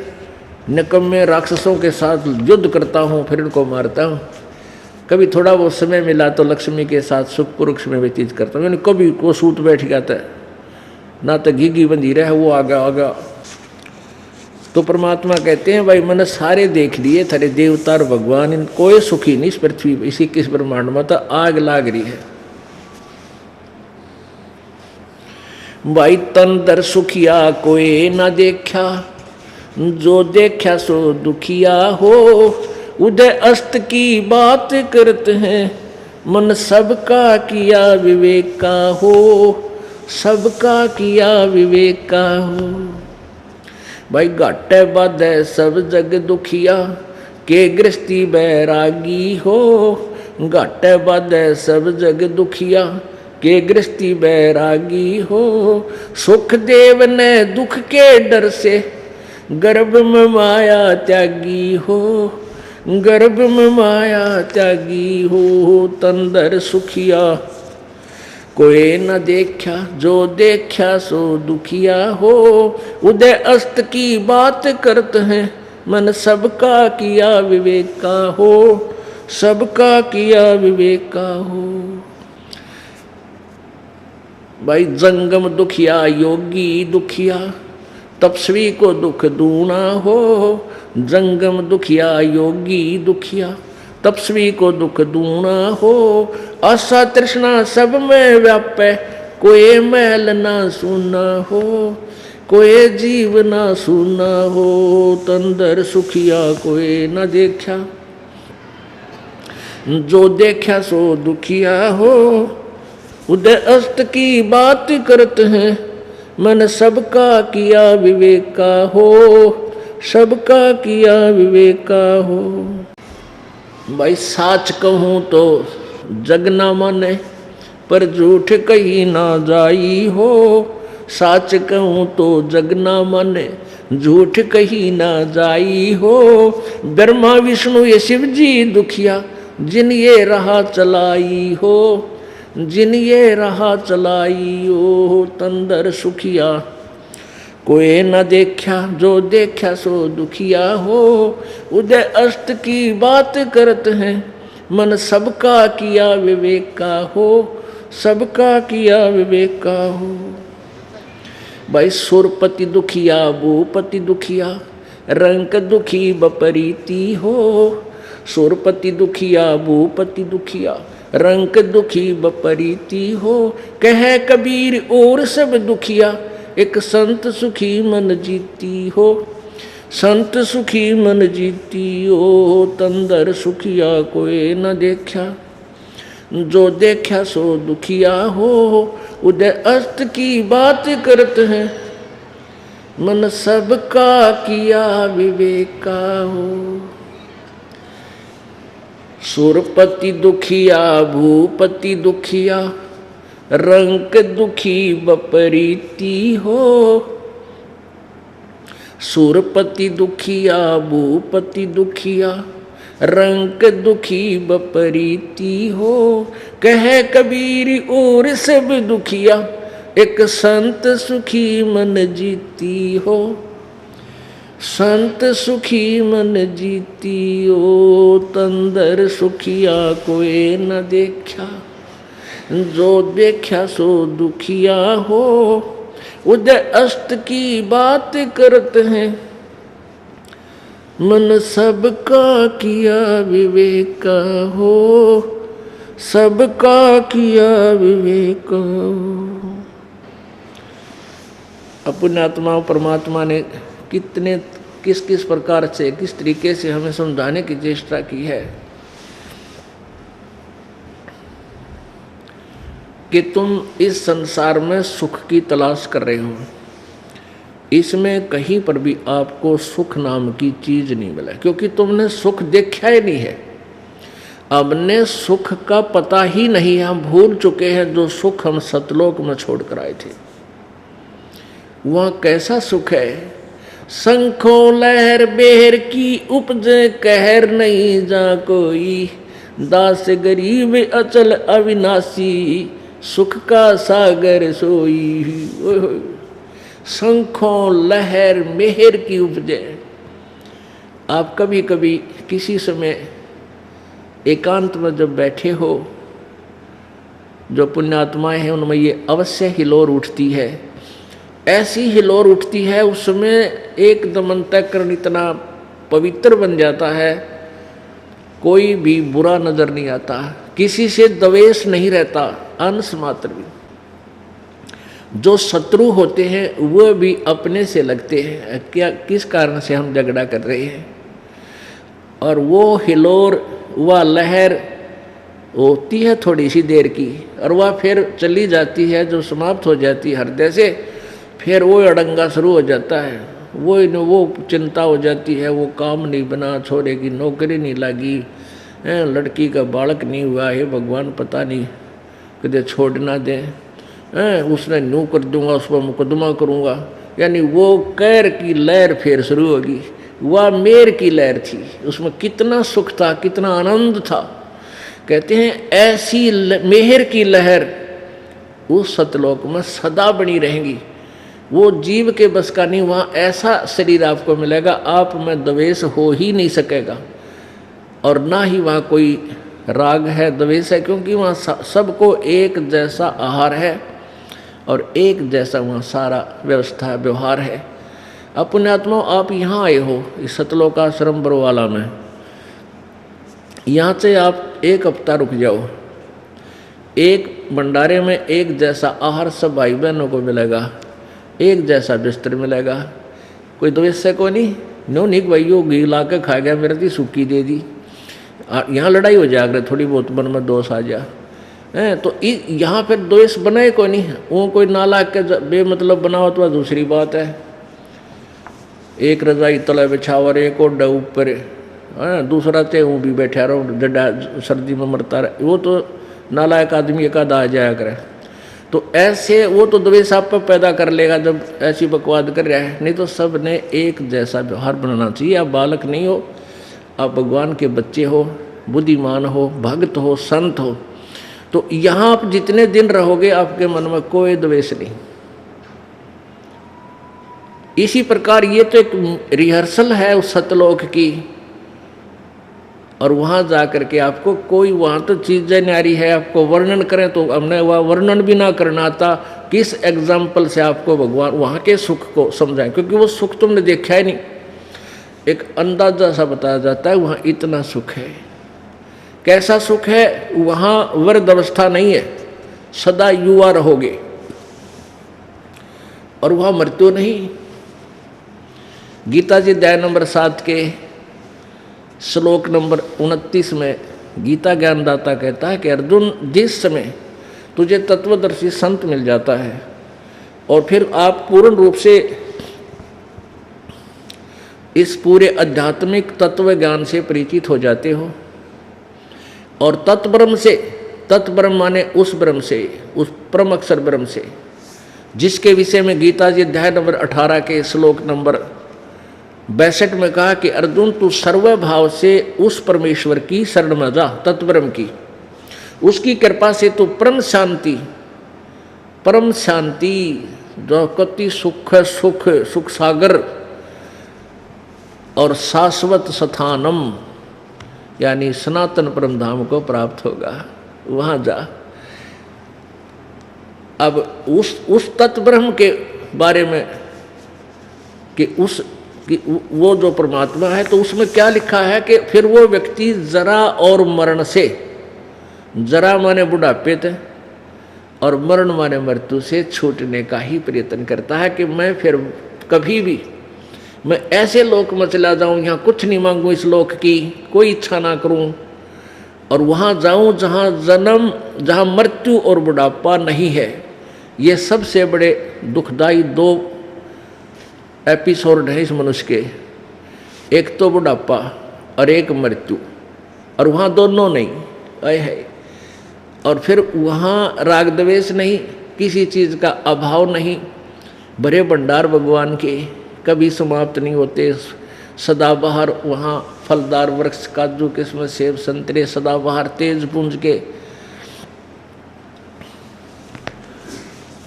Speaker 2: निकम्मे राक्षसों के साथ युद्ध करता हूँ, फिर इनको मारता हूँ। कभी थोड़ा वो समय मिला तो लक्ष्मी के साथ सुख पुरुष में व्यतीत करता हूँ। यानी कभी को सूत बैठ जाता है ना, तो घीघी बंधी रहे वो आगा आगा। तो परमात्मा कहते हैं भाई मैंने सारे देख लिए थारे देवता और भगवान, इन कोई सुखी नहीं इस पृथ्वी पर, इसी किस ब्रह्मांड में तो आग लाग रही है। भाई तन दर सुखिया कोई ना देखा, जो देखा सो दुखिया हो। उदय अस्त की बात करते हैं, मन सबका किया विवेका हो, सबका किया विवेका हो। भाई घाटे बाधे सब जग दुखिया, के गृहस्थी बैरागी हो। घाटे बाधे सब जग दुखिया, के गृहस्थी बैरागी हो। सुख देव ने दुख के डर से, गर्भ में माया त्यागी हो, गर्भ में माया त्यागी हो। तंदर सुखिया कोई न देखा, जो देखा सो दुखिया हो। उदय अस्त की बात करते हैं, मन सबका किया विवेका हो, सबका किया विवेका हो। भाई जंगम दुखिया योगी दुखिया, तपस्वी को दुख दूना हो। जंगम दुखिया योगी दुखिया, तपस्वी को दुख दूना हो। आशा तृष्णा सब में व्यापे, कोई मैल ना सुना हो। कोई जीव ना सुना हो, तंदर सुखिया कोई न देखा। जो देखा सो दुखिया हो, उदय अस्त की बात करते हैं, मन सबका किया विवेका हो, सबका किया विवेका हो। भाई साच कहूँ तो जग ना माने, पर झूठ कहीं ना जाई हो। साच कहूँ तो जग ना माने, झूठ कहीं ना जाई हो। ब्रह्मा विष्णु ये शिव जी दुखिया, जिन ये राह चलाई हो, जिन ये राह चलाई हो, तंदर सुखिया कोई न देखा। जो देखा सो दुखिया हो, उदय अस्त की बात करते हैं, मन सबका किया विवेका हो, सबका किया विवेका हो। भाई सुरपति दुखिया भूपति दुखिया, रंक दुखी बपरीती हो। सुरपति दुखिया भूपति दुखिया, रंक दुखी बपरीती हो। कह कबीर और सब दुखिया, एक संत सुखी मन जीती हो। संत सुखी मन जीती हो, तंदर सुखिया कोई न देखा। जो देखा सो दुखिया हो, उदय अस्त की बात करते हैं, मन सबका किया विवेका हो। सुरपति दुखिया भूपति दुखिया, रंक दुखी बपरीती हो। सुरपति दुखिया भूपति दुखिया, रंक दुखी बपरीती हो। कह कबीर और सब दुखिया, एक संत सुखी मन जीती हो। संत सुखी मन जीती हो, तंदर सुखिया कोई न देखा। जो देखा सो दुखिया हो, उदय अस्त की बात करते हैं, मन सबका किया विवेका हो, सबका किया विवेका हो। अपने आत्मा परमात्मा ने कितने किस किस प्रकार से किस तरीके से हमें समझाने की चेष्टा की है कि तुम इस संसार में सुख की तलाश कर रहे हो। इसमें कहीं पर भी आपको सुख नाम की चीज नहीं मिला, क्योंकि तुमने सुख देखा ही नहीं है। हमने सुख का पता ही नहीं है, हम भूल चुके हैं जो सुख हम सतलोक में छोड़ कर आए थे। वह कैसा सुख है? शंखों लहर बेहर की उपजे, कहर नहीं जा कोई। दास गरीब अचल अविनाशी, सुख का सागर सोई। शंखों लहर मेहर की उपजे। आप कभी कभी किसी समय एकांत में जब बैठे हो, जो पुण्यात्माएं हैं उनमें ये अवश्य हिलोर उठती है। ऐसी हिलोर उठती है उसमें एकदम अंतःकरण इतना पवित्र बन जाता है, कोई भी बुरा नजर नहीं आता, किसी से द्वेष नहीं रहता, अंश मात्र भी। जो शत्रु होते हैं वह भी अपने से लगते हैं, क्या किस कारण से हम झगड़ा कर रहे हैं। और वो हिलोर वह लहर होती है थोड़ी सी देर की, और वह फिर चली जाती है, जो समाप्त हो जाती है हृदय से। फिर वो अड़ंगा शुरू हो जाता है, वो चिंता हो जाती है, वो काम नहीं बना, छोरे की नौकरी नहीं लगी, लड़की का बालक नहीं हुआ है, भगवान पता नहीं कदे छोड़ ना दे, उसने न्यू कर दूंगा, उस पर मुकदमा करूंगा। यानी वो कैर की लहर फिर शुरू होगी। वह मेर की लहर थी, उसमें कितना सुख था, कितना आनंद था। कहते हैं ऐसी मेहर की लहर उस सतलोक में सदा बनी रहेंगी। वो जीव के बस का नहीं, वहाँ ऐसा शरीर आपको मिलेगा, आप में द्वेष हो ही नहीं सकेगा। और ना ही वहाँ कोई राग है, द्वेष है, क्योंकि वहाँ सबको एक जैसा आहार है और एक जैसा वहाँ सारा व्यवस्था व्यवहार है। अपने आत्मा आप यहाँ आए हो इस सतलोकाश्रम बरवाला में, यहाँ से आप एक हफ्ता रुक जाओ, एक भंडारे में एक जैसा आहार सब भाई बहनों को मिलेगा, एक जैसा बिस्तर मिलेगा, कोई द्वेष से को नहीं। नो नहीं भाई वो घी ला के खा गया मेरे दी सूखी दे दी, यहाँ लड़ाई हो जाए अगर थोड़ी बहुत मन में दोष आ जा है तो यहाँ फिर द्वेष बनाए को नहीं। वो कोई नाला के बेमतलब बनाओ तो दूसरी बात है। एक रजाई तले बिछावर, एक ओढ़ ऊपर, दूसरा ते वो भी बैठा रहो डडा सर्दी में मरता रहे, वो तो नालायक आदमी एक आधा आ जाया करे। तो ऐसे वो तो द्वेष आप पर पैदा कर लेगा जब ऐसी बकवाद कर रहा है। नहीं तो सब ने एक जैसा व्यवहार बनाना चाहिए। आप बालक नहीं हो, आप भगवान के बच्चे हो, बुद्धिमान हो, भक्त हो, संत हो, तो यहाँ आप जितने दिन रहोगे आपके मन में कोई द्वेष नहीं। इसी प्रकार ये तो एक रिहर्सल है उस सतलोक की, और वहाँ जा करके आपको कोई वहाँ तो चीज़ें न्यारी है, आपको वर्णन करें तो हमने वह वर्णन भी ना करना आता, किस एग्जाम्पल से आपको भगवान वहाँ के सुख को समझाएं, क्योंकि वो सुख तुमने देखा ही नहीं। एक अंदाजा सा बताया जाता है वहाँ इतना सुख है। कैसा सुख है? वहाँ वृद्ध अवस्था नहीं है, सदा युवा रहोगे, और वहाँ मृत्यु नहीं। गीता जी अध्याय नंबर 7 के श्लोक नंबर 29 में गीता ज्ञानदाता कहता है कि अर्जुन, जिस समय तुझे तत्वदर्शी संत मिल जाता है और फिर आप पूर्ण रूप से इस पूरे आध्यात्मिक तत्व ज्ञान से परिचित हो जाते हो, और तत्ब्रह्म से, तत्ब्रह्म माने उस ब्रह्म से, उस परम अक्षर ब्रह्म से, जिसके विषय में गीता जी अध्याय नंबर 18 के श्लोक नंबर 62 में कहा कि अर्जुन तू सर्वभाव से उस परमेश्वर की शरण में जा, तत्ब्रह्म की, उसकी कृपा से तू परम शांति, परम शांति जो कति सुख सुख सुख सागर और शाश्वत स्थानम यानी सनातन परम धाम को प्राप्त होगा। वहाँ जा। अब उस तत्ब्रह्म के बारे में कि वो जो परमात्मा है, तो उसमें क्या लिखा है कि फिर वो व्यक्ति जरा और मरण से, जरा माने बुढ़ापे थे और मरण माने मृत्यु से छूटने का ही प्रयत्न करता है कि मैं फिर कभी भी मैं ऐसे लोक में चला जाऊं, यहाँ कुछ नहीं मांगूं, इस लोक की कोई इच्छा ना करूं, और वहाँ जाऊं जहाँ जन्म, जहाँ मृत्यु और बुढ़ापा नहीं है। ये सबसे बड़े दुखदाई 2 एपिसोड है इस मनुष्य के, एक तो बुढ़ापा और एक मृत्यु, और वहाँ दोनों नहीं आए है। और फिर वहाँ राग द्वेष नहीं, किसी चीज़ का अभाव नहीं, बड़े भंडार भगवान के कभी समाप्त नहीं होते, सदाबहार वहाँ फलदार वृक्ष, काजू किस्म, सेब संतरे सदाबहार तेज पुंज के,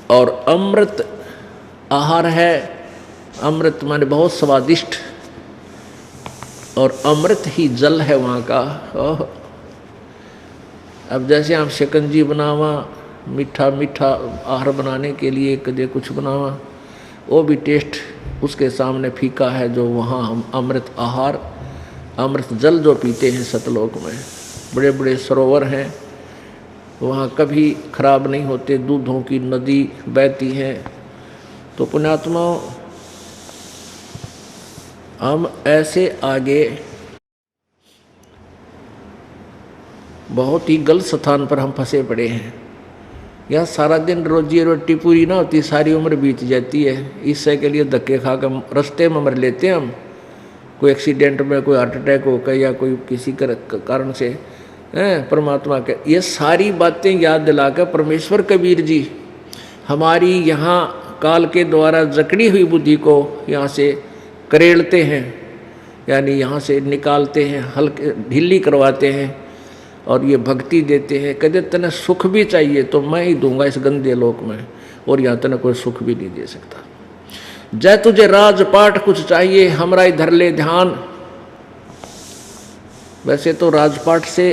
Speaker 2: और अमृत आहार है। अमृत माने बहुत स्वादिष्ट, और अमृत ही जल है वहाँ का। ओह, अब जैसे आप शिकंजी बनावा, मीठा मीठा आहार बनाने के लिए कदे कुछ बनावा, वो भी टेस्ट उसके सामने फीका है। जो वहाँ हम अमृत आहार, अमृत जल जो पीते हैं सतलोक में, बड़े बड़े सरोवर हैं, वहाँ कभी खराब नहीं होते, दूधों की नदी बहती है। तो पुण्यात्माओं, हम ऐसे आगे बहुत ही गलत स्थान पर हम फंसे पड़े हैं। यहाँ सारा दिन रोजी रोटी पूरी ना होती, सारी उम्र बीत जाती है। इससे के लिए धक्के खा कर रास्ते में मर लेते हैं हम, कोई एक्सीडेंट में, कोई हार्ट अटैक हो गया या कोई किसी कारण से। परमात्मा के ये सारी बातें याद दिलाकर परमेश्वर कबीर जी हमारी यहाँ काल के द्वारा जकड़ी हुई बुद्धि को यहाँ से करेड़ते हैं, यानी यहाँ से निकालते हैं, हल्के ढीली करवाते हैं, और ये भक्ति देते हैं। कहते तने सुख भी चाहिए तो मैं ही दूंगा इस गंदे लोक में, और यहाँ तने कोई सुख भी नहीं दे सकता। जय तुझे राजपाट कुछ चाहिए, हमरा इधर ले ध्यान। वैसे तो राजपाट से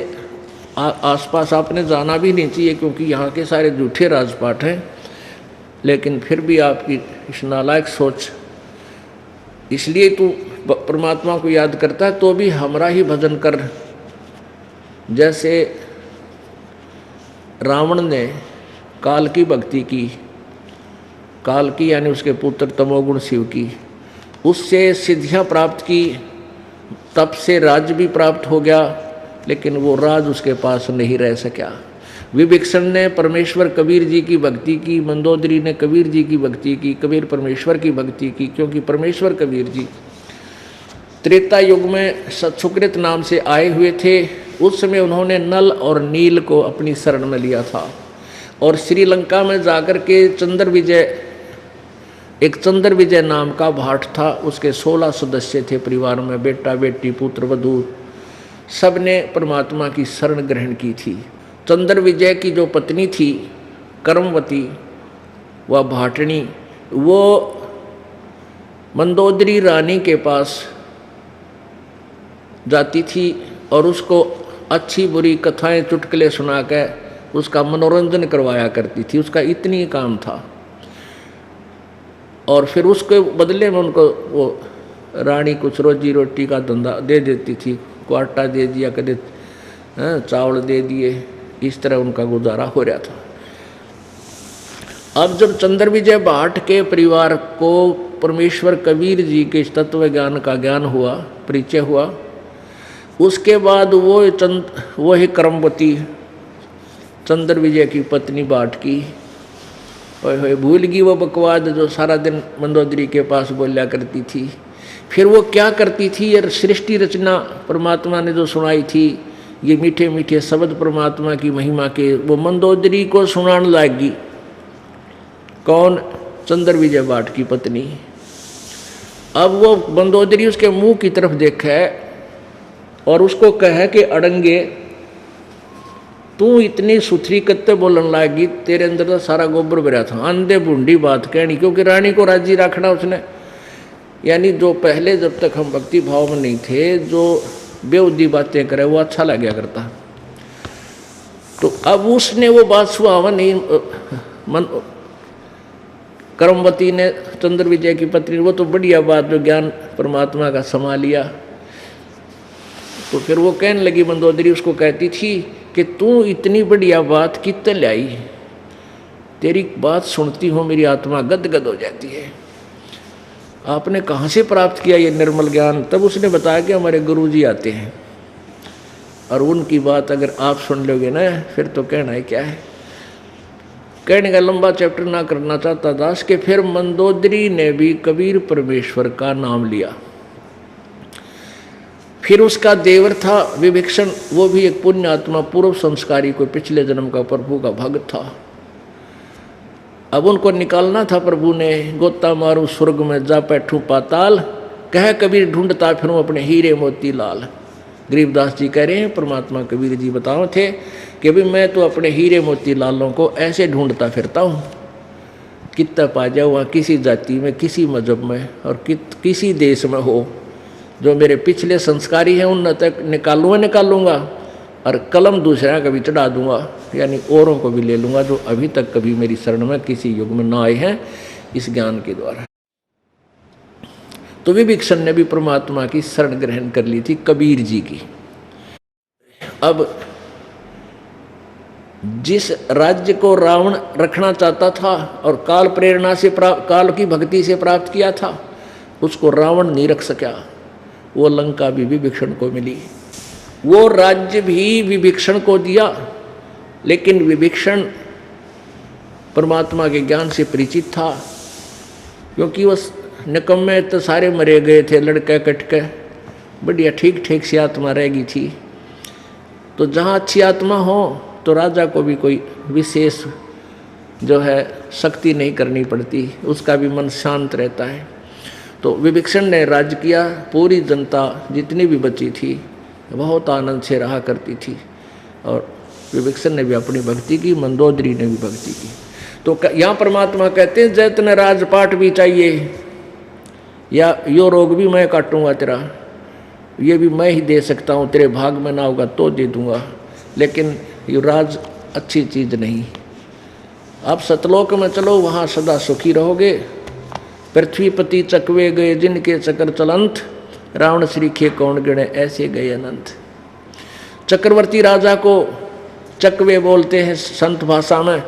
Speaker 2: आसपास आपने जाना भी नहीं चाहिए, क्योंकि यहाँ के सारे झूठे राजपाट हैं, लेकिन फिर भी आपकी इस नालायक सोच, इसलिए तू परमात्मा को याद करता है तो भी हमरा ही भजन कर। जैसे रावण ने काल की भक्ति की, काल की यानी उसके पुत्र तमोगुण शिव की, उससे सिद्धियां प्राप्त की, तप से राज भी प्राप्त हो गया, लेकिन वो राज उसके पास नहीं रह सका। विभीषण ने परमेश्वर कबीर जी की भक्ति की, मंदोदरी ने कबीर जी की भक्ति की, कबीर परमेश्वर की भक्ति की, क्योंकि परमेश्वर कबीर जी त्रेता युग में सुकृत नाम से आए हुए थे। उस समय उन्होंने नल और नील को अपनी शरण में लिया था और श्रीलंका में जाकर के एक चंद्र विजय नाम का भाट था, उसके 16 सदस्य थे परिवार में, बेटा बेटी पुत्र वधू, सब ने परमात्मा की शरण ग्रहण की थी। चंद्र विजय की जो पत्नी थी कर्मवती व भाटनी, वो मंदोदरी रानी के पास जाती थी और उसको अच्छी बुरी कथाएं चुटकुले सुना के उसका मनोरंजन करवाया करती थी, उसका इतनी काम था। और फिर उसके बदले में उनको वो रानी कुछ रोजी रोटी का धंधा दे देती थी, को आटा दे दिया, कदे चावल दे दिए, इस तरह उनका गुजारा हो रहा था। अब जब चंद्र विजय भाट के परिवार को परमेश्वर कबीर जी के तत्व ज्ञान का ज्ञान हुआ, परिचय हुआ, उसके बाद वो ही कर्मवती चंद्र विजय की पत्नी भाट की भूल गई वो बकवाद जो सारा दिन मंदोदरी के पास बोलिया करती थी। फिर वो क्या करती थी, यार सृष्टि रचना परमात्मा ने जो सुनाई थी, ये मीठे मीठे शब्द परमात्मा की महिमा के, वो मंदोदरी को सुनाने लगी। कौन? चंद्र विजय भाट की पत्नी। अब वो मंदोदरी उसके मुंह की तरफ देखे और उसको कहे कि अड़ंगे तू इतनी सुथरी कत्ते बोलन लागी, तेरे अंदर तो सारा गोबर भरा था, अंधे बूंदी बात कहनी। क्योंकि रानी को राजी रखना उसने, यानी जो पहले जब तक हम भक्ति भाव में नहीं थे, जो बेउदी बातें करे वो अच्छा लगा करता। तो अब उसने वो बात सुहावा नहीं, कर्मवती ने चंद्र विजय की पत्नी, वो तो बढ़िया बात जो ज्ञान परमात्मा का समा लिया। तो फिर वो कहने लगी, मंदोदरी उसको कहती थी कि तू इतनी बढ़िया बात कितने लाई, तेरी बात सुनती हूँ मेरी आत्मा गदगद हो जाती है, आपने कहाँ से प्राप्त किया ये निर्मल ज्ञान? तब उसने बताया कि हमारे गुरुजी आते हैं और उनकी बात अगर आप सुन लोगे ना, फिर तो कहना है क्या है। कहने का लंबा चैप्टर ना करना चाहता दास के फिर मंदोदरी ने भी कबीर परमेश्वर का नाम लिया। फिर उसका देवर था विभीषण, वो भी एक पुण्य आत्मा, पूर्व संस्कारी, कोई पिछले जन्म का प्रभु का भक्त था। अब उनको निकालना था प्रभु ने, गोता मारू स्वर्ग में जा बैठूं पाताल, कह कबीर ढूंढता फिरूं अपने हीरे मोती लाल। गरीबदास जी कह रहे हैं, परमात्मा कबीर जी बताओ थे कि भाई मैं तो अपने हीरे मोती लालों को ऐसे ढूंढता फिरता हूँ, कितना पा जाऊँ वहाँ किसी जाति में, किसी मजहब में और किसी देश में हो, जो मेरे पिछले संस्कारी हैं उन तक निकालूंगा और कलम दूसरा कभी चढ़ा दूंगा, यानी औरों को भी ले लूँगा जो अभी तक कभी मेरी शरण में किसी युग में ना आए हैं इस ज्ञान के द्वारा। तो विभीषण ने भी परमात्मा की शरण ग्रहण कर ली थी कबीर जी की। अब जिस राज्य को रावण रखना चाहता था और काल प्रेरणा से काल की भक्ति से प्राप्त किया था, उसको रावण नहीं रख सका, वो लंका भी विभीषण को मिली। वो राज्य भी विभीषण को दिया, लेकिन विभीषण परमात्मा के ज्ञान से परिचित था, क्योंकि वो निकम्मे तो सारे मरे गए थे, लड़के कटके, बढ़िया ठीक ठीक सी आत्मा रह गई थी। तो जहाँ अच्छी आत्मा हो तो राजा को भी कोई विशेष जो है शक्ति नहीं करनी पड़ती, उसका भी मन शांत रहता है। तो विभीषण ने राज्य किया, पूरी जनता जितनी भी बची थी बहुत आनंद से रहा करती थी, और विभीषण ने भी अपनी भक्ति की, मंदोदरी ने भी भक्ति की। तो यहाँ परमात्मा कहते हैं जैतने राजपाट भी चाहिए, या यो रोग भी मैं काटूंगा तेरा, ये भी मैं ही दे सकता हूँ, तेरे भाग में ना होगा तो दे दूंगा, लेकिन ये राज अच्छी चीज़ नहीं। आप सतलोक में चलो, वहाँ सदा सुखी रहोगे। पृथ्वीपति चकवे गए जिनके चक्र चलंत, रावण श्रीखे कौन गिणे ऐसे गए अनंत। चक्रवर्ती राजा को चकवे बोलते हैं संत भाषा में,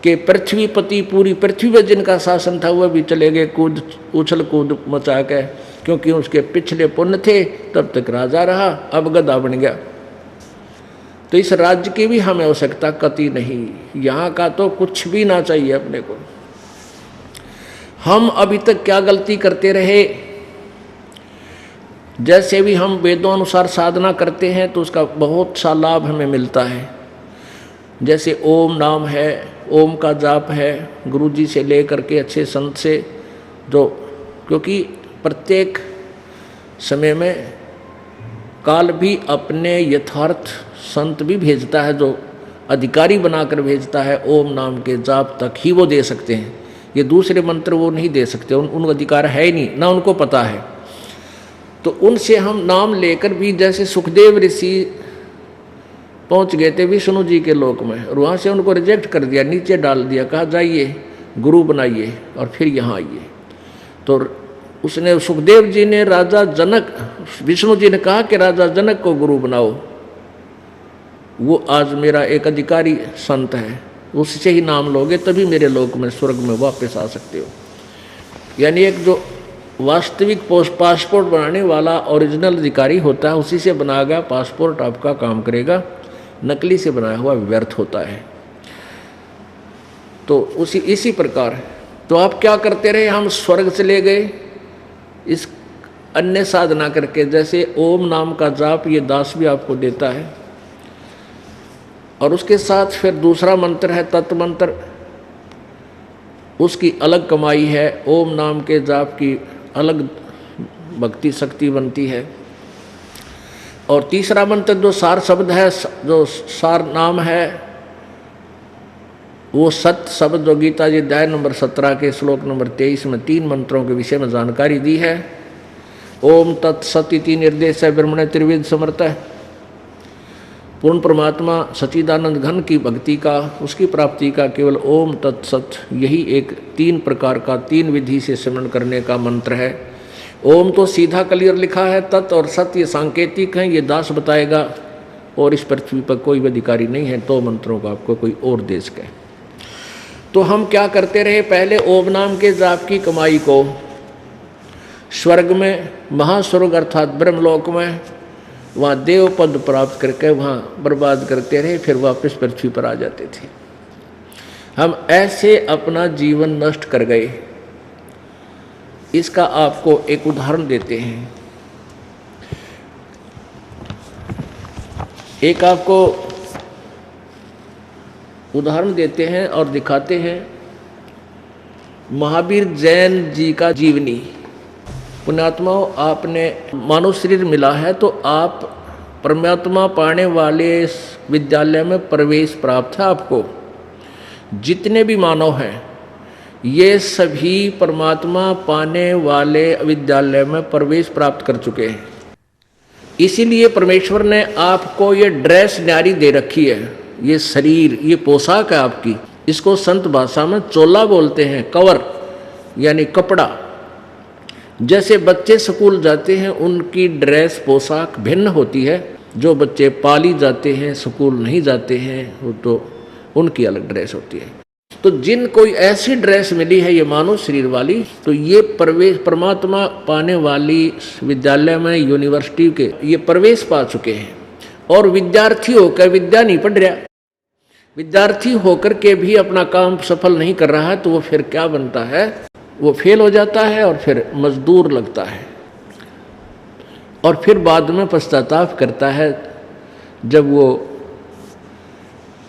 Speaker 2: कि पृथ्वीपति पूरी पृथ्वी पर जिनका शासन था वह भी चले गए कूद उछल कूद मचा के, क्योंकि उसके पिछले पुण्य थे, तब तक राजा रहा, अब गधा बन गया। तो इस राज्य की भी हमें आवश्यकता कतई नहीं, यहाँ का तो कुछ भी ना चाहिए अपने को। हम अभी तक क्या गलती करते रहे, जैसे भी हम वेदों अनुसार साधना करते हैं तो उसका बहुत सा लाभ हमें मिलता है। जैसे ओम नाम है, ओम का जाप है, गुरु जी से लेकर के अच्छे संत से, जो क्योंकि प्रत्येक समय में काल भी अपने यथार्थ संत भी भेजता है, जो अधिकारी बनाकर भेजता है। ओम नाम के जाप तक ही वो दे सकते हैं, ये दूसरे मंत्र वो नहीं दे सकते, उनको अधिकार है ही नहीं, ना उनको पता है। तो उनसे हम नाम लेकर भी, जैसे सुखदेव ऋषि पहुंच गए थे विष्णु जी के लोक में, और वहाँ से उनको रिजेक्ट कर दिया, नीचे डाल दिया, कहा जाइए गुरु बनाइए और फिर यहाँ आइए। तो उसने, सुखदेव जी ने राजा जनक, विष्णु जी ने कहा कि राजा जनक को गुरु बनाओ, वो आज मेरा एक अधिकारी संत है, उससे ही नाम लोगे तभी मेरे लोक में स्वर्ग में वापस आ सकते हो। यानी एक जो वास्तविक पासपोर्ट बनाने वाला ओरिजिनल अधिकारी होता है, उसी से बनाया गया पासपोर्ट आपका काम करेगा, नकली से बनाया हुआ व्यर्थ होता है। तो इसी प्रकार तो आप क्या करते रहे, हम स्वर्ग चले गए इस अन्य साधना करके। जैसे ओम नाम का जाप ये दास भी आपको देता है, और उसके साथ फिर दूसरा मंत्र है तत्व मंत्र, उसकी अलग कमाई है। ओम नाम के जाप की अलग भक्ति शक्ति बनती है। और तीसरा मंत्र जो सार शब्द है, जो सार नाम है, वो सत्य शब्द जो गीता जी अध्याय नंबर 17 के श्लोक नंबर 23 में 3 मंत्रों के विषय में जानकारी दी है। ओम तत्सत इति निर्देश है ब्रह्मणे त्रिविध समर्थ है। पूर्ण परमात्मा सच्चिदानंद घन की भक्ति का, उसकी प्राप्ति का केवल ओम तत्सत, यही एक 3 प्रकार का 3 विधि से सिमरन करने का मंत्र है। ओम तो सीधा क्लियर लिखा है, तत् और सत्य ये सांकेतिक हैं, ये दास बताएगा, और इस पृथ्वी पर कोई भी अधिकारी नहीं है 2 मंत्रों का आपको कोई और दे सके। तो हम क्या करते रहे, पहले ओम नाम के जाप की कमाई को स्वर्ग में, महास्वर्ग अर्थात ब्रह्मलोक में, वहाँ देव पद प्राप्त करके वहाँ बर्बाद करते रहे, फिर वापस पृथ्वी पर आ जाते थे। हम ऐसे अपना जीवन नष्ट कर गए। इसका आपको एक उदाहरण देते हैं। एक आपको उदाहरण देते हैं और दिखाते हैं, महावीर जैन जी का जीवनी। पुण्यात्मा, आपने मानव शरीर मिला है तो आप परमात्मा पाने वाले विद्यालय में प्रवेश प्राप्त है आपको। जितने भी मानव हैं ये सभी परमात्मा पाने वाले विद्यालय में प्रवेश प्राप्त कर चुके हैं। इसीलिए परमेश्वर ने आपको ये ड्रेस न्यारी दे रखी है, ये शरीर, ये पोशाक है आपकी। इसको संत भाषा में चोला बोलते हैं, कवर यानी कपड़ा। जैसे बच्चे स्कूल जाते हैं उनकी ड्रेस पोशाक भिन्न होती है, जो बच्चे पाली जाते हैं स्कूल नहीं जाते हैं वो तो उनकी अलग ड्रेस होती है। तो जिन कोई ऐसी ड्रेस मिली है ये मानव शरीर वाली, तो ये प्रवेश परमात्मा पाने वाली विद्यालय में, यूनिवर्सिटी के ये प्रवेश पा चुके हैं। और विद्यार्थी होकर विद्या नहीं पढ़ रहा, विद्यार्थी होकर के भी अपना काम सफल नहीं कर रहा है, तो वो फिर क्या बनता है, वो फेल हो जाता है और फिर मजदूर लगता है, और फिर बाद में पश्चाताप करता है जब वो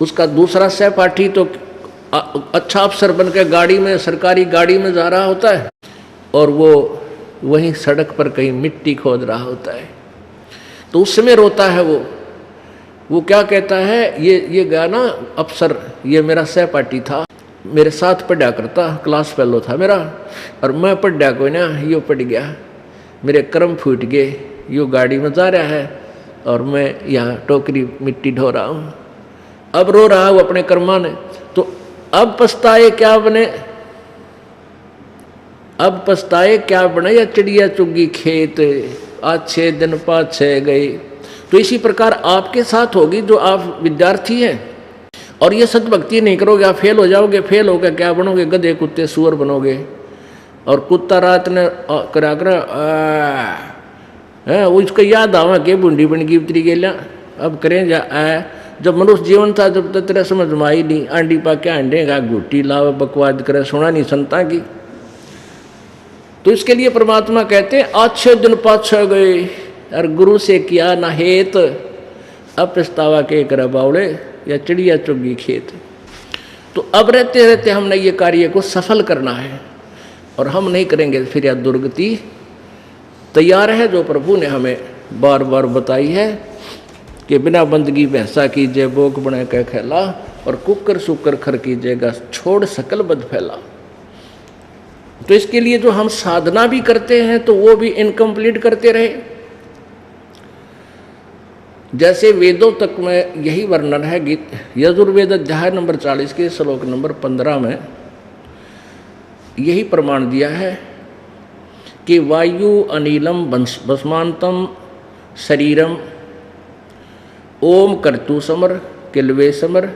Speaker 2: उसका दूसरा सहपाठी तो अच्छा अफसर बनकर गाड़ी में, सरकारी गाड़ी में जा रहा होता है, और वो वहीं सड़क पर कहीं मिट्टी खोद रहा होता है। तो उस समय रोता है वो क्या कहता है, ये गया ना अफसर, ये मेरा सहपाठी था, मेरे साथ पढ़ा करता, क्लास फेलो था मेरा, और मैं पढ़ा कोई ना, यो पढ़ गया, मेरे कर्म फूट गए, यो गाड़ी में जा रहा है और मैं यहाँ टोकरी मिट्टी ढो रहा हूँ। अब रो रहा हूँ अपने कर्मा ने, तो अब पछताए क्या बने, अब पछताए क्या बने, या चिड़िया चुगी खेत, अच्छे दिन पाछे गए। तो इसी प्रकार आपके साथ होगी जो आप विद्यार्थी हैं और ये सतभक्ति नहीं करोगे आप फेल हो जाओगे। फेल होकर क्या बनोगे? गधे कुत्ते सूअर बनोगे। और कुत्ता रात ने करा कर वो इसको याद आवा के बूंदी बन गई उतरी गेला अब करें जा जब मनुष्य जीवन था जब तक तेरा समझ में आई नहीं। आंडी पा के आंडेगा घुट्टी लाव बकवाद करे सुना नहीं संता की। तो इसके लिए परमात्मा कहते हैं अच्छे दिन पाछा गए और गुरु से किया ना हेत अब पछतावा के करे बावड़े या चिड़िया चुगी खेत। तो अब रहते रहते हमने ये कार्य को सफल करना है और हम नहीं करेंगे फिर यह दुर्गति तैयार है जो प्रभु ने हमें बार बार बताई है कि बिना बंदगी भैंसा कीजिए बोक बना के खेला और कुकर सुकर खर कीजिएगा छोड़ सकल बद फैला। तो इसके लिए जो हम साधना भी करते हैं तो वो भी इनकम्प्लीट करते रहे। जैसे वेदों तक में यही वर्णन है गीत यजुर्वेद अध्याय नंबर 40 के श्लोक नंबर 15 में यही प्रमाण दिया है कि वायु अनिलम भस्मांतम शरीरम ओम कर्तु समर किलवे समर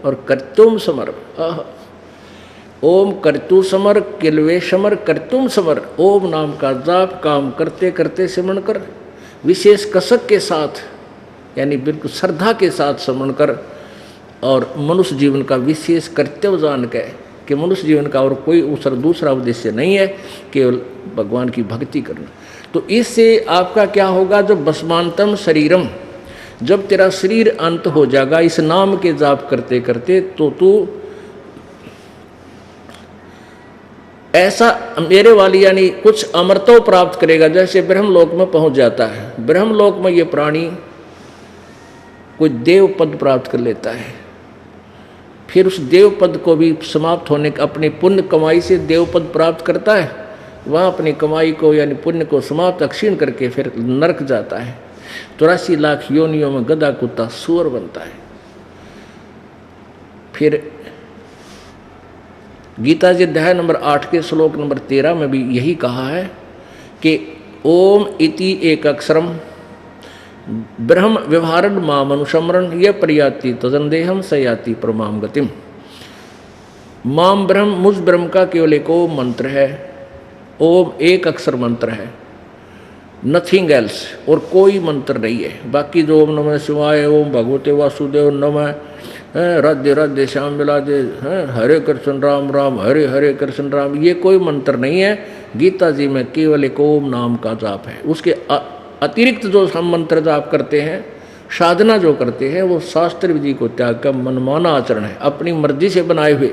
Speaker 2: और कर्तुम समर। ओम कर्तु समर किलवे समर कर्तुम समर। ओम नाम का जाप काम करते करते सिमरण कर विशेष कसक के साथ यानी बिल्कुल श्रद्धा के साथ समरण कर और मनुष्य जीवन का विशेष कर्तव्य जान के कि मनुष्य जीवन का और कोई दूसरा उद्देश्य नहीं है केवल भगवान की भक्ति करना। तो इससे आपका क्या होगा? जब भस्मांतम शरीरम जब तेरा शरीर अंत हो जाएगा इस नाम के जाप करते करते तो तू ऐसा मेरे वाली यानी कुछ अमरत्व प्राप्त करेगा। जैसे ब्रह्मलोक में पहुंच जाता है। ब्रह्मलोक में ये प्राणी कोई देव पद प्राप्त कर लेता है। फिर उस देव पद को भी समाप्त होने का अपनी पुण्य कमाई से देव पद प्राप्त करता है। वहाँ अपनी कमाई को यानी पुण्य को समाप्त क्षीण करके फिर नरक जाता है। 83 लाख योनियों में गधा कुत्ता सूअर बनता है। फिर गीता जी अध्याय नंबर 8 के श्लोक नंबर 13 में भी यही कहा है कि ओम इति एक अक्षरम ब्रह्म व्यवहारण माम अनुसमरण यह प्रयाति तजंदेहम सयाति परमाम गतिम। माम ब्रह्म मुझ ब्रह्म का केवल एक ओम मंत्र है। ओम एक अक्षर मंत्र है, नथिंग एल्स, और कोई मंत्र नहीं है। बाकी जो ओम नमः शिवाय ओम भगवते वासुदेव नमः राधे राधे श्याम मिलादे हरे कृष्ण राम राम हरे हरे कृष्ण राम ये कोई मंत्र नहीं है। गीता जी में केवल एक ओम नाम का जाप है। उसके अतिरिक्त जो हम मंत्र जाप करते हैं साधना जो करते हैं वो शास्त्र विधि को त्याग कर मनमाना आचरण है, अपनी मर्जी से बनाए हुए